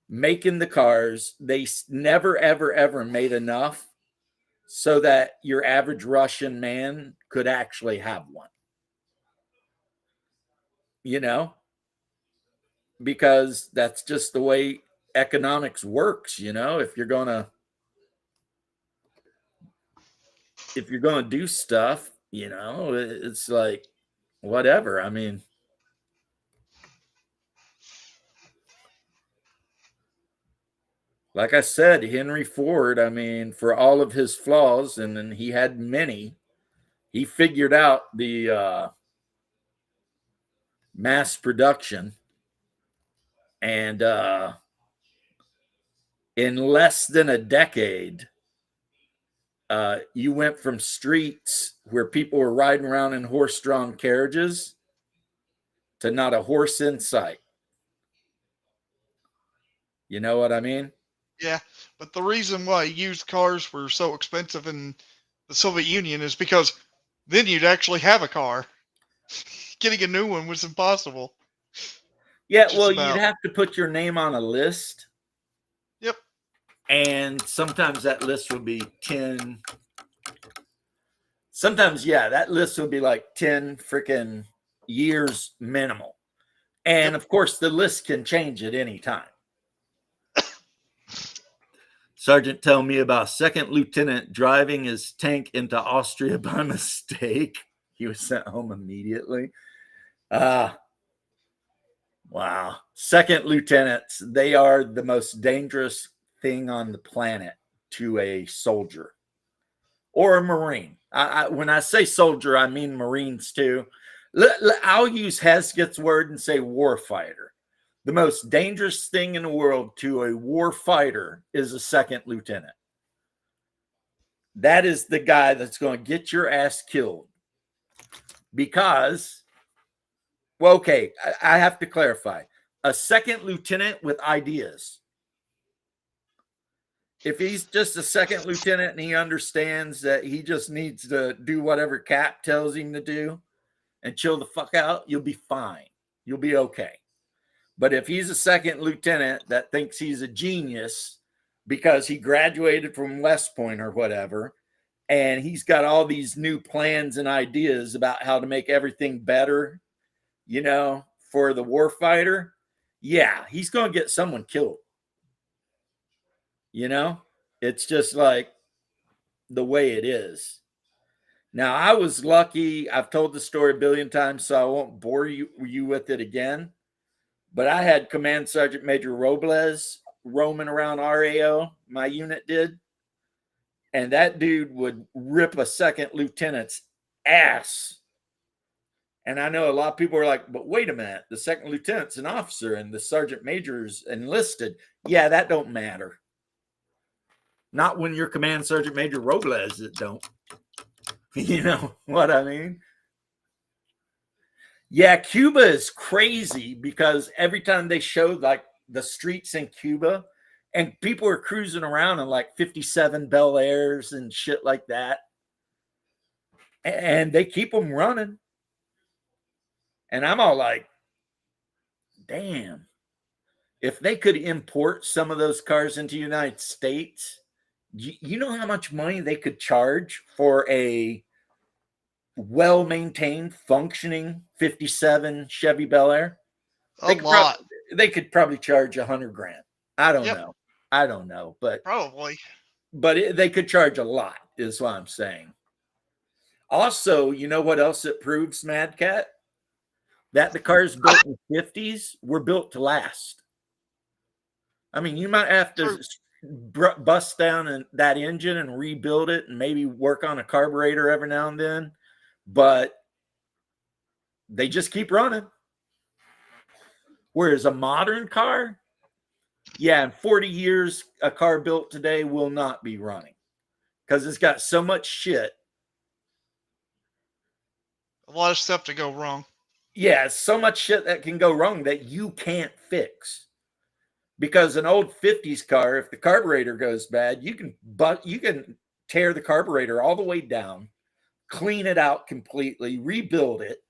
making the cars, they never, ever, ever made enough so that your average Russian man could actually have one. Because that's just the way economics works. If you're gonna do stuff, it's like whatever. I mean, like I said, Henry Ford, I mean, for all of his flaws, and then he had many, he figured out the mass production, and in less than a decade, you went from streets where people were riding around in horse-drawn carriages to not a horse in sight. You know what I mean? Yeah, but the reason why used cars were so expensive in the Soviet Union is because Then you'd actually have a car. Getting a new one was impossible. Yeah, Just well, about. you'd have to put your name on a list. Yep. And sometimes that list would be 10. Sometimes, yeah, that list would be like 10 freaking years minimal. And Yep. of course, the list can change at any time. Sergeant tell me about second lieutenant driving his tank into Austria by mistake. He was sent home immediately. Wow. Second lieutenants, they are the most dangerous thing on the planet to a soldier or a Marine. When I say soldier, I mean Marines too. I'll use Heskett's word and say warfighter. The most dangerous thing in the world to a war fighter is a second lieutenant. That is the guy that's going to get your ass killed. Because, well, okay, I have to clarify. A second lieutenant with ideas. If he's just a second lieutenant and he understands that he just needs to do whatever Cap tells him to do and chill the fuck out, you'll be fine. You'll be okay. But if he's a second lieutenant that thinks he's a genius because he graduated from West Point or whatever, and he's got all these new plans and ideas about how to make everything better, you know, for the warfighter, yeah, he's going to get someone killed. You know, it's just like the way it is. Now, I was lucky. I've told the story a billion times, so I won't bore you with it again. But I had Command Sergeant Major Robles roaming around RAO, my unit did. And that dude would rip a second lieutenant's ass. And I know a lot of people are like, but wait a minute, the second lieutenant's an officer and the sergeant major's enlisted. Yeah, that don't matter. Not when you're Command Sergeant Major Robles, it don't. You know what I mean? Yeah, Cuba is crazy because every time they showed like the streets in Cuba and people are cruising around in like 57 Bel Airs and shit like that. And they keep them running. And I'm all like, damn, if they could import some of those cars into the United States, you know how much money they could charge for a well-maintained, functioning 57 Chevy Bel Air? A lot. They could probably charge $100,000. I don't Yep. know. I don't know, but Probably. they could charge a lot, is what I'm saying. Also, you know what else it proves, Mad Cat? That the cars built in the 50s were built to last. I mean, you might have to bust down that engine and rebuild it and maybe work on a carburetor every now and then, but they just keep running. Whereas a modern car, yeah, in 40 years, a car built today will not be running because it's got so much shit. A lot of stuff to go wrong. Yeah, so much shit that can go wrong that you can't fix. Because an old 50s car, if the carburetor goes bad, you can tear the carburetor all the way down, clean it out completely, rebuild it,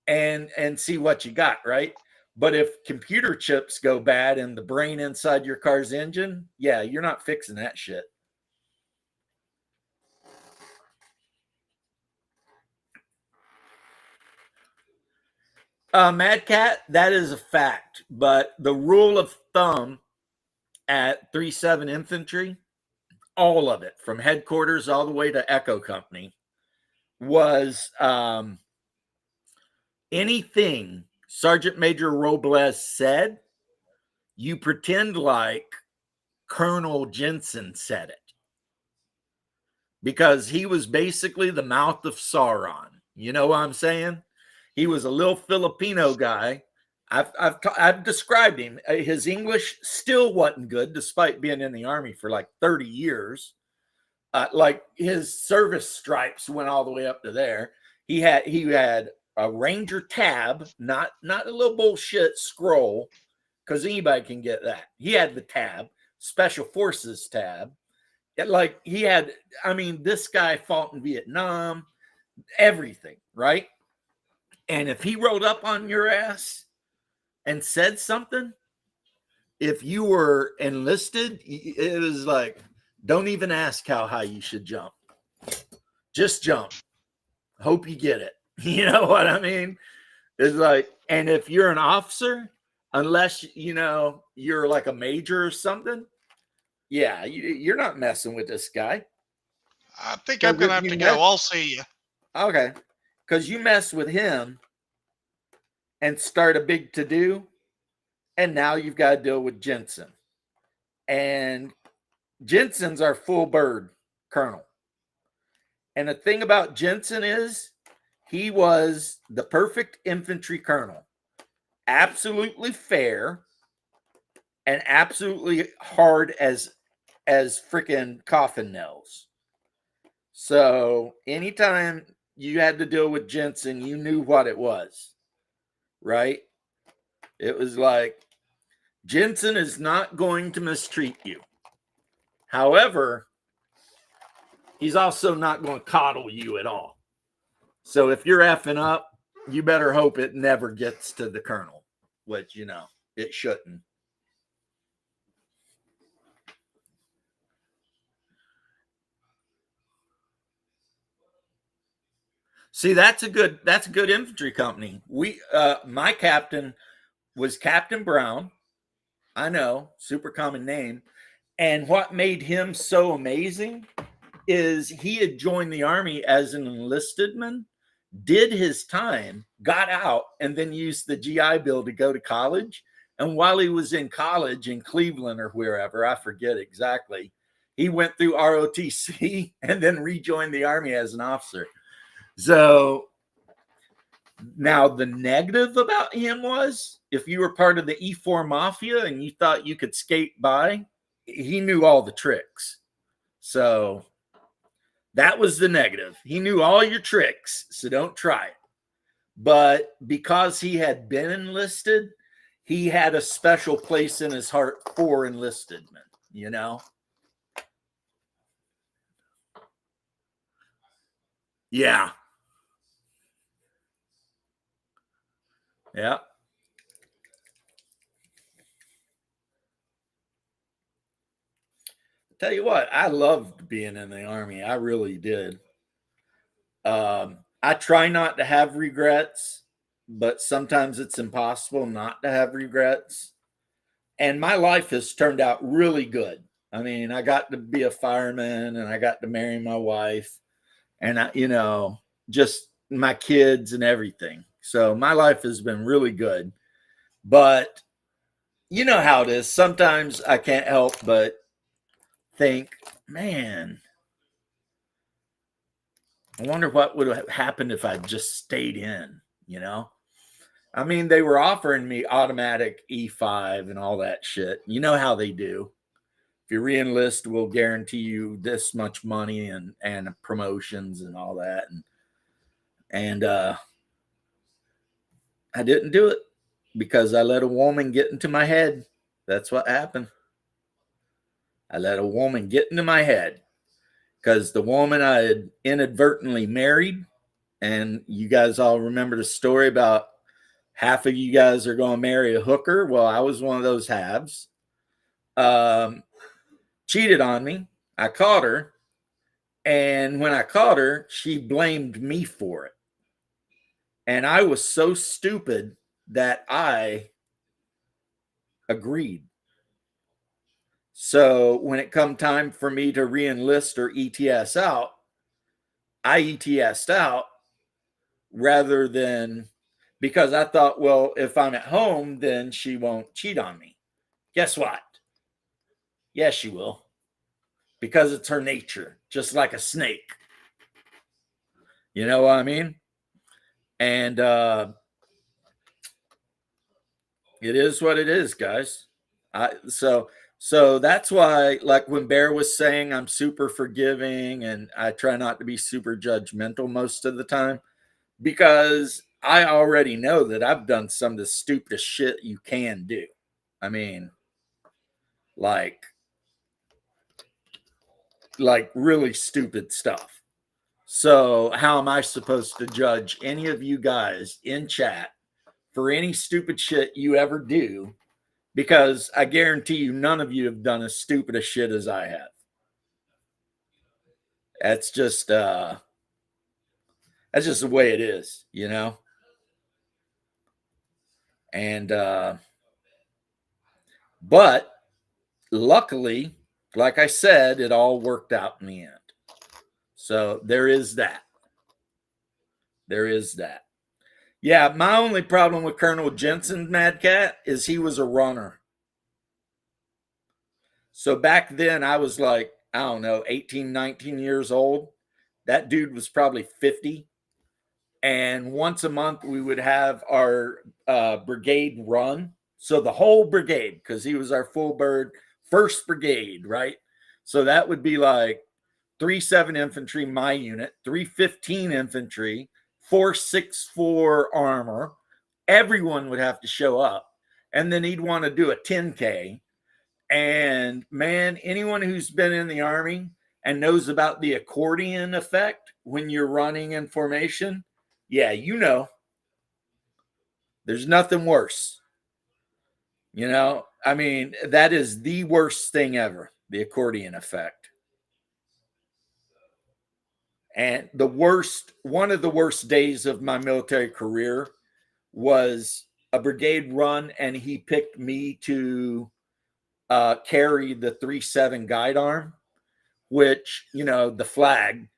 and see what you got, right? But if computer chips go bad in the brain inside your car's engine, yeah, you're not fixing that shit. Mad Cat, that is a fact. But the rule of thumb at 3-7 Infantry, all of it, from headquarters all the way to Echo Company, was anything Sergeant Major Robles said, you pretend like Colonel Jensen said it. Because he was basically the mouth of Sauron. You know what I'm saying? He was a little Filipino guy. I've described him. His English still wasn't good, despite being in the Army for like 30 years. Like his service stripes went all the way up to there. He had a Ranger tab, not a little bullshit scroll, because anybody can get that. He had the tab, Special Forces tab. Like he had, I mean, this guy fought in Vietnam. everything, right? And if he rolled up on your ass and said something, if you were enlisted, it was like, don't even ask how high you should jump. Just jump. Hope you get it. You know what I mean? It's like, and if you're an officer, unless, you know, you're like a major or something, yeah, you're not messing with this guy. I think I'm going to have to go. I'll see you. Okay. Because you mess with him and start a big to-do, and now you've got to deal with Jensen. And Jensen's our full bird colonel. And the thing about Jensen is he was the perfect infantry colonel. Absolutely fair and absolutely hard as freaking coffin nails. So anytime you had to deal with Jensen, you knew what it was, right? It was like, Jensen is not going to mistreat you. However, he's also not going to coddle you at all. So if you're effing up, you better hope it never gets to the colonel, which, you know, it shouldn't. See, that's a good infantry company. My captain was Captain Brown. I know, super common name. And what made him so amazing is he had joined the Army as an enlisted man, did his time, got out, and then used the GI Bill to go to college. And while he was in college in Cleveland or wherever, I forget exactly, he went through ROTC and then rejoined the Army as an officer. So now the negative about him was, if you were part of the E4 Mafia and you thought you could skate by, he knew all the tricks. So that was the negative. He knew all your tricks, so don't try it. But because he had been enlisted, he had a special place in his heart for enlisted men, you know? Yeah. Yeah. Tell you what, I loved being in the Army. I really did. I try not to have regrets, but sometimes it's impossible not to have regrets. And my life has turned out really good. I mean, I got to be a fireman and I got to marry my wife and I, you know, just my kids and everything. So my life has been really good. But you know how it is. Sometimes I can't help but think, man, I wonder what would have happened if I just stayed in, you know? I mean, they were offering me automatic E5 and all that shit. You know how they do. If you re-enlist, we'll guarantee you this much money and promotions and all that. And I didn't do it because I let a woman get into my head. That's what happened. I let a woman get into my head because the woman I had inadvertently married, and you guys all remember the story about half of you guys are going to marry a hooker. Well, I was one of those halves. Cheated on me. I caught her. And when I caught her, she blamed me for it. And I was so stupid that I agreed. So when it come time for me to re-enlist or ETS out, I ETS'd out rather than, because I thought, well, if I'm at home, then she won't cheat on me. Guess what? Yes, she will. Because it's her nature, just like a snake. You know what I mean? And it is what it is, guys. So that's why, like when Bear was saying, I'm super forgiving and I try not to be super judgmental most of the time, because I already know that I've done some of the stupidest shit you can do. I mean, like really stupid stuff. So how am I supposed to judge any of you guys in chat for any stupid shit you ever do? Because I guarantee you, none of you have done as stupid a shit as I have. That's just the way it is, you know? And but luckily, like I said, it all worked out in the end. So there is that. There is that. Yeah, my only problem with Colonel Jensen, Mad Cat, is he was a runner. So back then I was like, I don't know, 18, 19 years old. That dude was probably 50. And once a month we would have our brigade run. So the whole brigade, because he was our full bird first brigade, right? So that would be like 3-7 infantry, my unit, 315 infantry, 464 armor. Everyone would have to show up. And then he'd want to do a 10K. And man, anyone who's been in the Army and knows about the accordion effect when you're running in formation, yeah, you know, there's nothing worse. You know, I mean, that is the worst thing ever, the accordion effect. And one of the worst days of my military career was a brigade run, and he picked me to carry the 3-7 guide arm, which, you know, the flag.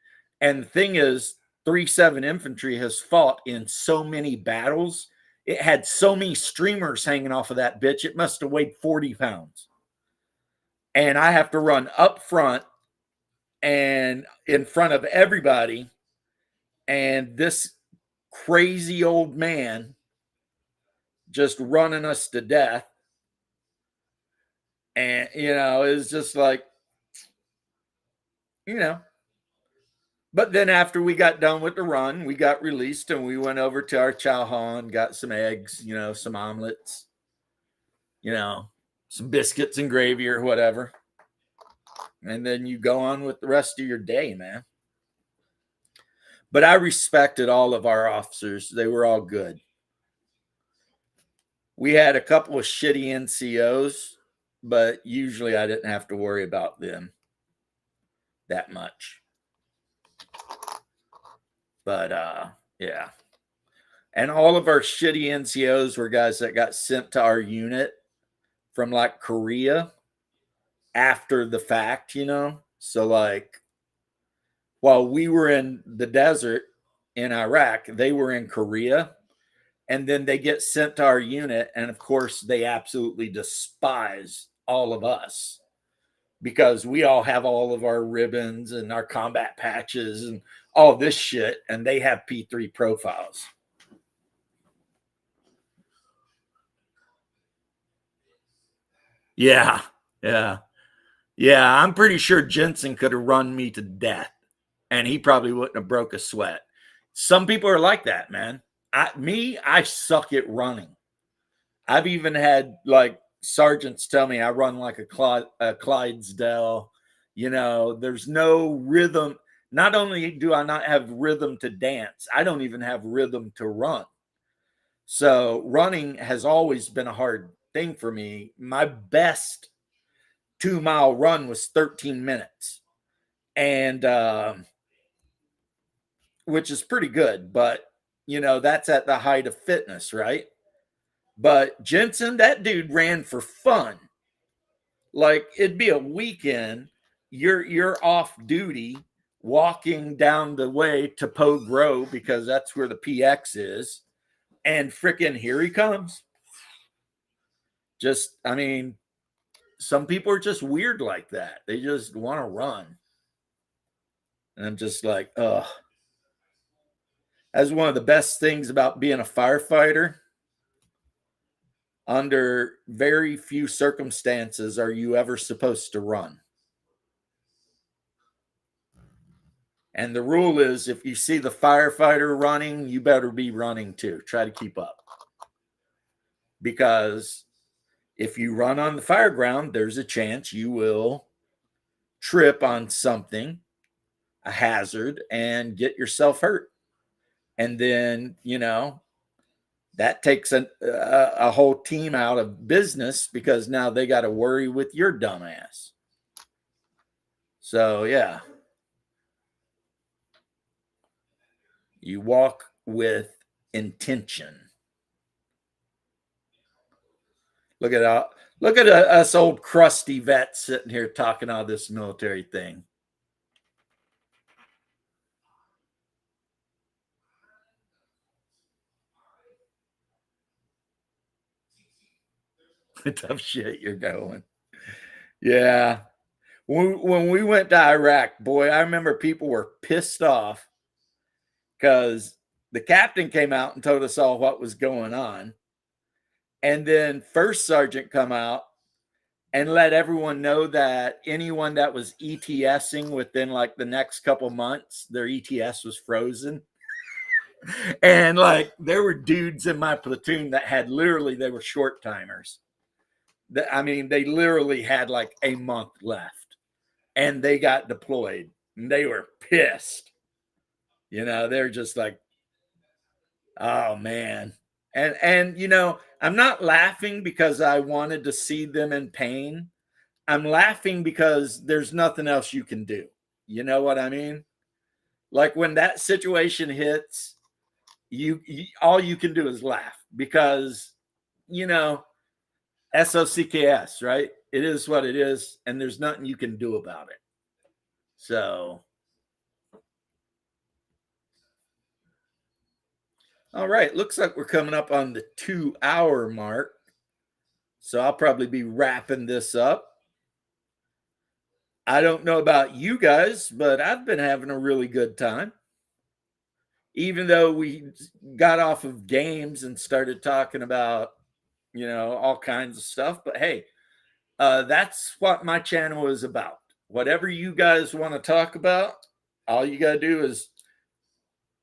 And the thing is, 3-7 infantry has fought in so many battles. It had so many streamers hanging off of that bitch. It must have weighed 40 pounds. And I have to run up front and in front of everybody. And this crazy old man just running us to death. And, you know, it's just like, you know. But then after we got done with the run, we got released and we went over to our chow hall, got some eggs, you know, some omelets, you know, some biscuits and gravy or whatever. And then you go on with the rest of your day, man. But I respected all of our officers. They were all good. We had a couple of shitty NCOs, but usually I didn't have to worry about them that much. But yeah. And all of our shitty NCOs were guys that got sent to our unit from like Korea after the fact, you know? So like while we were in the desert in Iraq, they were in Korea, and then they get sent to our unit, and of course they absolutely despise all of us because we all have all of our ribbons and our combat patches and all this shit, and they have P3 profiles. Yeah, yeah. Yeah, I'm pretty sure Jensen could have run me to death, and he probably wouldn't have broke a sweat. Some people are like that, man. I suck at running. I've even had like sergeants tell me I run like a Clydesdale. You know, there's no rhythm. Not only do I not have rhythm to dance, I don't even have rhythm to run. So running has always been a hard thing for me. My best 2-mile run was 13 minutes. And which is pretty good, but you know, that's at the height of fitness, right? But Jensen, that dude ran for fun. Like it'd be a weekend, you're off duty, walking down the way to Poe Grove because that's where the PX is, and freaking here he comes. Just, I mean, some people are just weird like that. They just want to run. And I'm just like, ugh. That's one of the best things about being a firefighter. Under very few circumstances are you ever supposed to run. And the rule is if you see the firefighter running, you better be running too. Try to keep up. Because if you run on the fire ground, there's a chance you will trip on something. a hazard and get yourself hurt. And then, that takes a whole team out of business because now they got to worry with your dumbass. So, yeah. You walk with intention. Look at us old crusty vets sitting here talking all this military thing. Tough shit you're going. Yeah. When we went to Iraq, boy, I remember people were pissed off because the captain came out and told us all what was going on. And then first sergeant come out and let everyone know that anyone that was ETSing within like the next couple months, their ETS was frozen. And like there were dudes in my platoon that had literally, they were short timers. I mean, they literally had like a month left and they got deployed and they were pissed. They're just like, oh man. And I'm not laughing because I wanted to see them in pain. I'm laughing because there's nothing else you can do. You know what I mean? Like when that situation hits, you all you can do is laugh because, SOCKS, right? It is what it is, and there's nothing you can do about it. So, all right, looks like we're coming up on the 2-hour mark. So I'll probably be wrapping this up. I don't know about you guys, but I've been having a really good time. Even though we got off of games and started talking about, all kinds of stuff. But hey, that's what my channel is about. Whatever you guys want to talk about, all you got to do is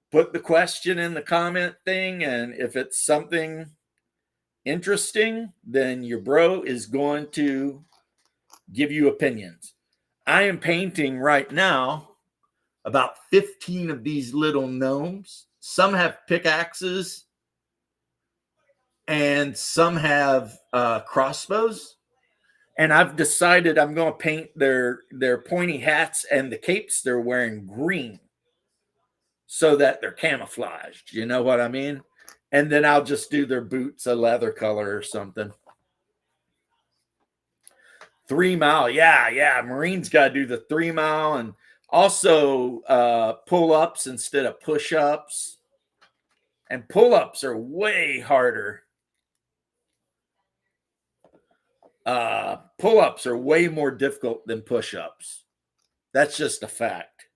put the question in the comment thing. And if it's something interesting, then your bro is going to give you opinions. I am painting right now about 15 of these little gnomes. Some have pickaxes and some have crossbows. And I've decided I'm going to paint their pointy hats and the capes they're wearing green so that they're camouflaged. You know what I mean? And then I'll just do their boots a leather color or something. 3 mile. Yeah. Marines got to do the 3 mile and also pull-ups instead of push-ups. And pull-ups are way harder. Pull-ups are way more difficult than push-ups. That's just a fact.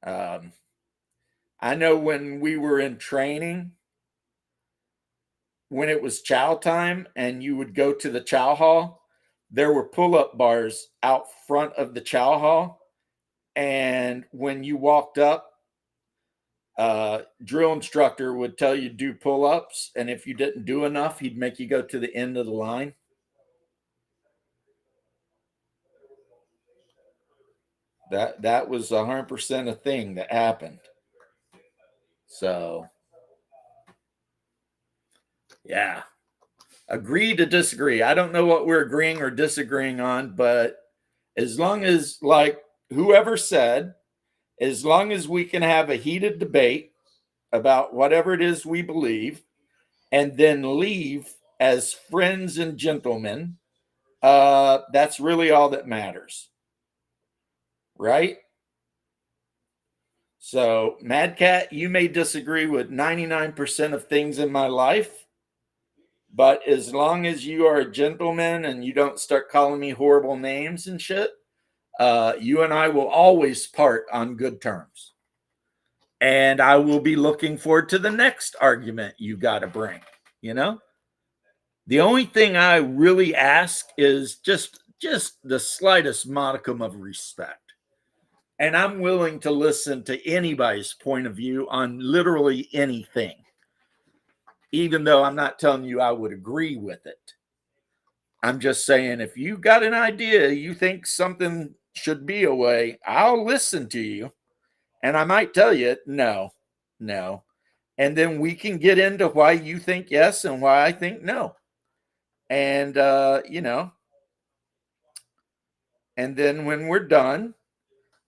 I know when we were in training, when it was chow time and you would go to the chow hall, there were pull-up bars out front of the chow hall. And when you walked up, drill instructor would tell you to do pull-ups. And if you didn't do enough, he'd make you go to the end of the line. That was 100% a thing that happened. So, yeah. Agree to disagree. I don't know what we're agreeing or disagreeing on, but as long as, like whoever said, as long as we can have a heated debate about whatever it is we believe and then leave as friends and gentlemen, that's really all that matters. Right? So, Mad Cat, you may disagree with 99% of things in my life, but as long as you are a gentleman and you don't start calling me horrible names and shit, you and I will always part on good terms. And I will be looking forward to the next argument you got to bring, The only thing I really ask is just the slightest modicum of respect. And I'm willing to listen to anybody's point of view on literally anything, even though I'm not telling you I would agree with it. I'm just saying, if you got an idea, you think something should be a way. I'll listen to you and I might tell you, no, no. And then we can get into why you think yes and why I think no. And, and then when we're done,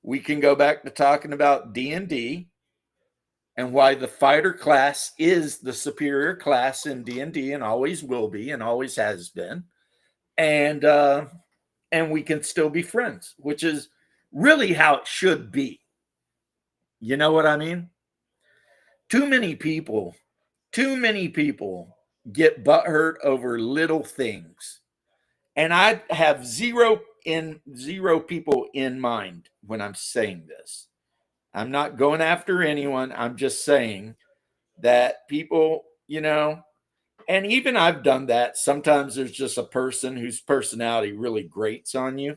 we can go back to talking about D&D and why the fighter class is the superior class in D&D and always will be and always has been. And we can still be friends, which is really how it should be. You know what I mean? Too many people get butthurt over little things. And I have zero people in mind when I'm saying this. I'm not going after anyone. I'm just saying that people, and even I've done that. Sometimes there's just a person whose personality really grates on you.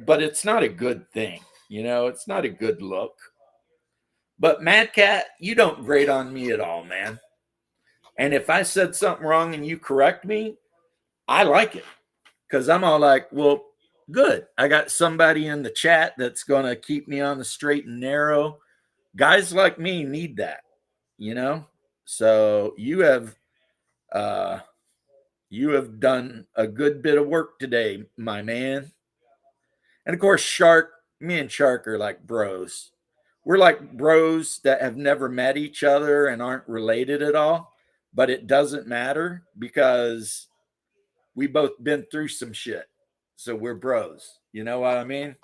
But it's not a good thing. It's not a good look. But Mad Cat, you don't grate on me at all, man. And if I said something wrong and you correct me, I like it. Because I'm all like, well, good. I got somebody in the chat that's going to keep me on the straight and narrow. Guys like me need that, So you have done a good bit of work today, my man. And of course, me and Shark are like bros. We're like bros that have never met each other and aren't related at all. But it doesn't matter because we both been through some shit. So we're bros. You know what I mean?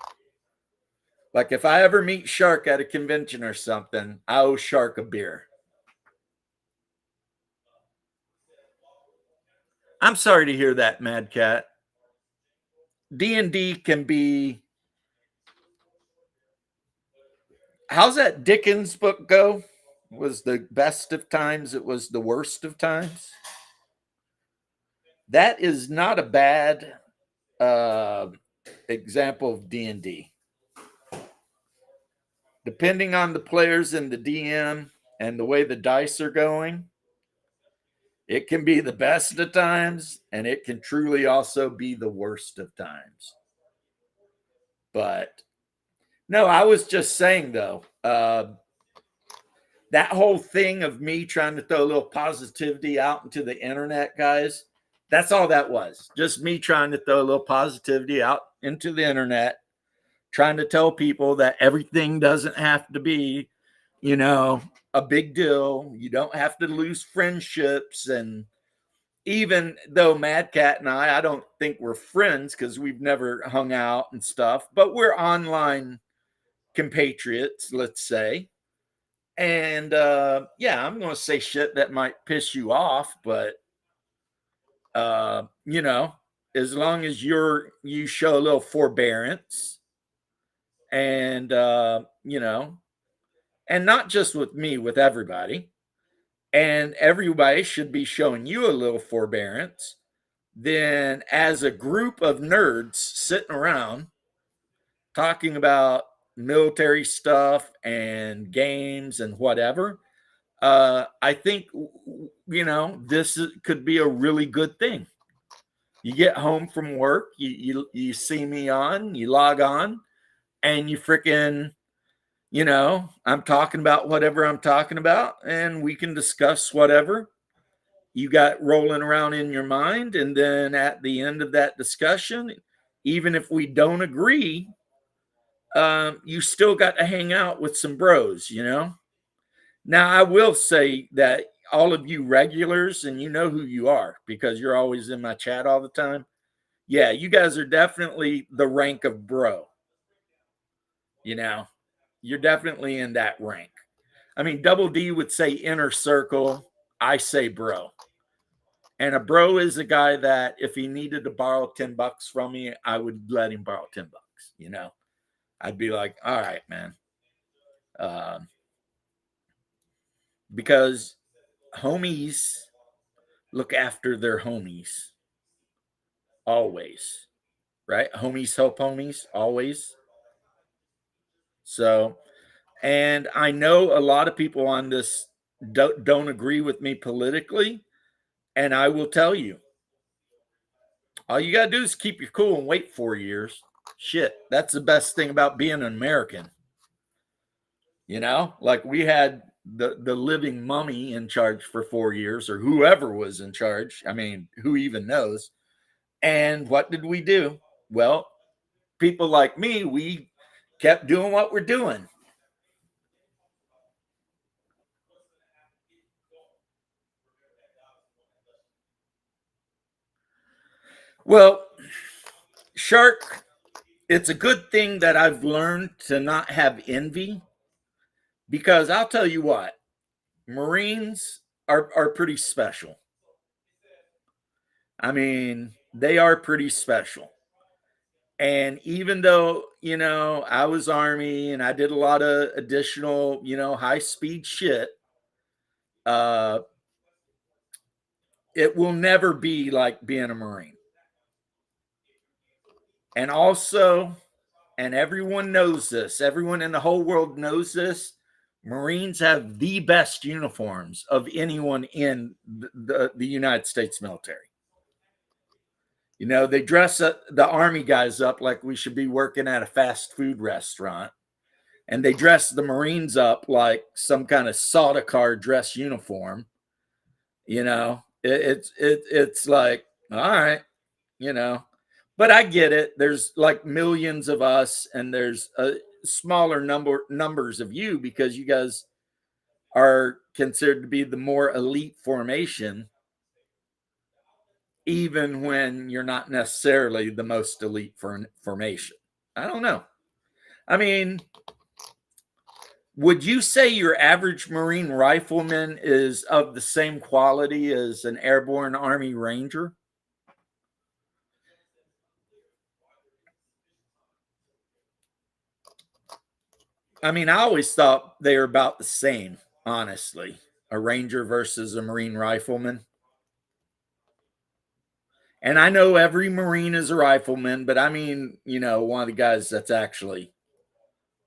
Like if I ever meet Shark at a convention or something, I owe Shark a beer. I'm sorry to hear that, Mad Cat. D&D can be... How's that Dickens book go? It was the best of times, it was the worst of times. That is not a bad example of D&D. Depending on the players and the DM and the way the dice are going, it can be the best of times and it can truly also be the worst of times. But no, I was just saying though, that whole thing of me trying to throw a little positivity out into the internet, guys, that's all that was. Just me trying to throw a little positivity out into the internet, trying to tell people that everything doesn't have to be, a big deal. You don't have to lose friendships. And even though Mad Cat and I don't think we're friends because we've never hung out and stuff, but we're online compatriots, let's say. And yeah, I'm going to say shit that might piss you off, but as long as you show a little forbearance and and not just with me, with everybody, and everybody should be showing you a little forbearance, then as a group of nerds sitting around talking about military stuff and games and whatever, I think this could be a really good thing. You get home from work, you see me on, you log on, and you freaking, I'm talking about whatever I'm talking about, and we can discuss whatever you got rolling around in your mind. And then at the end of that discussion, even if we don't agree, you still got to hang out with some bros, Now, I will say that all of you regulars, and you know who you are because you're always in my chat all the time. Yeah, you guys are definitely the rank of bro. You're definitely in that rank. I mean, Double D would say inner circle. I say bro. And a bro is a guy that if he needed to borrow $10 from me, I would let him borrow $10. I'd be like, all right, man. Because homies look after their homies. Always. Right? Homies help homies. Always. So, and I know a lot of people on this don't agree with me politically. And I will tell you, all you got to do is keep your cool and wait 4 years. Shit, that's the best thing about being an American. You know, like we had the living mummy in charge for 4 years, or whoever was in charge. I mean, who even knows? And what did we do? Well, people like me, we kept doing what we're doing. Well, Shark, it's a good thing that I've learned to not have envy, because I'll tell you what, Marines are pretty special. I mean, they are pretty special. And even though, I was Army and I did a lot of additional, high speed shit, uh, it will never be like being a Marine. And also, and everyone knows this, everyone in the whole world knows this, Marines have the best uniforms of anyone in the United States military. They dress the Army guys up like we should be working at a fast food restaurant. And they dress the Marines up like some kind of soda car dress uniform. It's like, all right, you know, but I get it. There's like millions of us, and there's a smaller numbers of you, because you guys are considered to be the more elite formation, even when you're not necessarily the most elite formation. I don't know. I mean, would you say your average Marine rifleman is of the same quality as an airborne Army Ranger? I mean, I always thought they were about the same, honestly. A Ranger versus a Marine rifleman. And I know every Marine is a rifleman, but I mean, one of the guys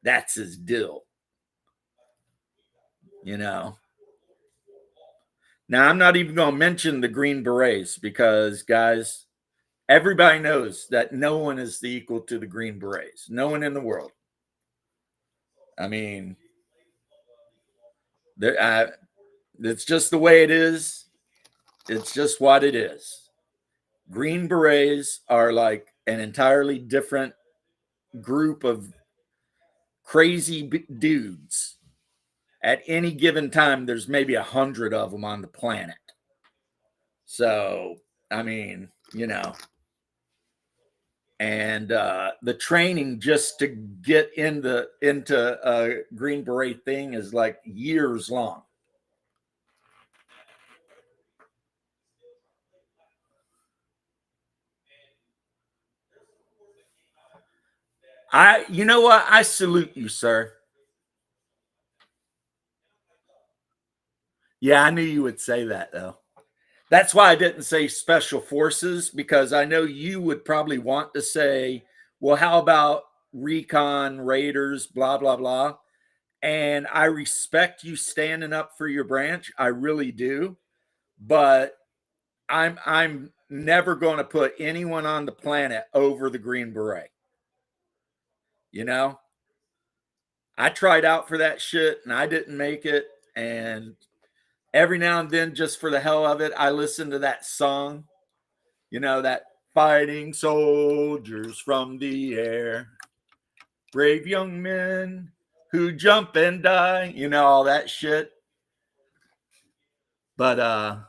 that's his deal. Now, I'm not even going to mention the Green Berets, because, guys, everybody knows that no one is the equal to the Green Berets. No one in the world. I mean, it's just the way it is. It's just what it is. Green Berets are like an entirely different group of crazy dudes. At any given time, there's maybe 100 of them on the planet. So, I mean, and the training just to get into a Green Beret thing is like years long. You know what? I salute you, sir. Yeah, I knew you would say that, though. That's why I didn't say special forces, because I know you would probably want to say, well, how about recon, raiders, blah, blah, blah. And I respect you standing up for your branch. I really do. But I'm never going to put anyone on the planet over the Green Beret. I tried out for that shit and I didn't make it. And every now and then, just for the hell of it, I listen to that song, that fighting soldiers from the air, brave young men who jump and die, all that shit. But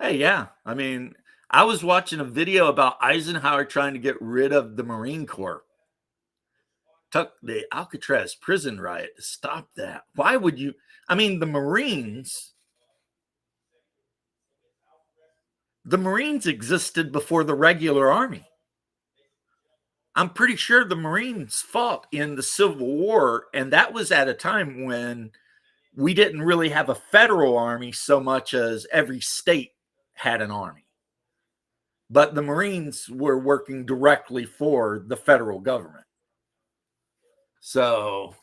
hey, yeah, I mean, I was watching a video about Eisenhower trying to get rid of the Marine Corps. Took the Alcatraz prison riot to stop that. Why would you? I mean, the Marines existed before the regular army. I'm pretty sure the Marines fought in the Civil War, and that was at a time when we didn't really have a federal army so much as every state had an army. But the Marines were working directly for the federal government. So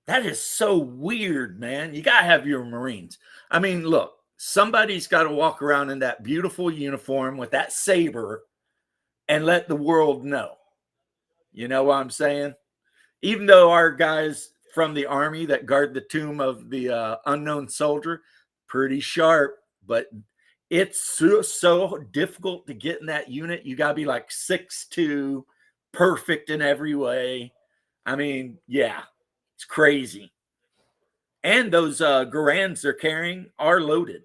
that is so weird, man. You got to have your Marines. I mean, look, somebody's got to walk around in that beautiful uniform with that saber and let the world know. You know what I'm saying? Even though our guys from the Army that guard the tomb of the unknown soldier, pretty sharp, but it's so difficult to get in that unit. You got to be like 6'2", perfect in every way. I mean, yeah, it's crazy. And those Garans they're carrying are loaded.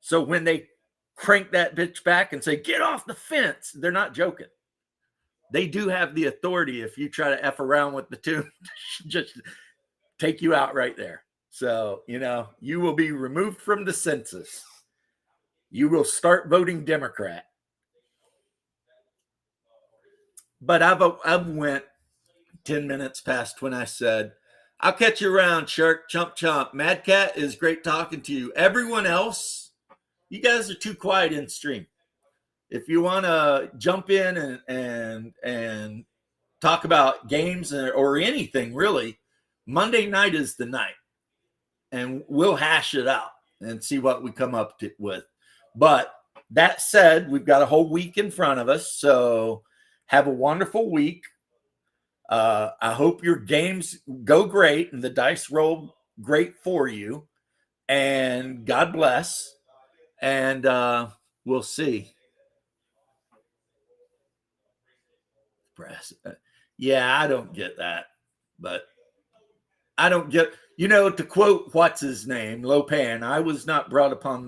So when they crank that bitch back and say, get off the fence, they're not joking. They do have the authority if you try to F around with the tomb, just take you out right there. So, you know, you will be removed from the census. You will start voting Democrat. But I've went 10 minutes past when I said, I'll catch you around, Shark. Chump, chump. Mad Cat, is great talking to you. Everyone else, you guys are too quiet in stream. If you want to jump in and talk about games or anything, really, Monday night is the night. And we'll hash it out and see what we come up with. But that said, we've got a whole week in front of us. So have a wonderful week. I hope your games go great and the dice roll great for you. And God bless. And we'll see. Press. Yeah, I don't get that. But I don't get, you know, to quote what's his name, Lopan, I was not brought upon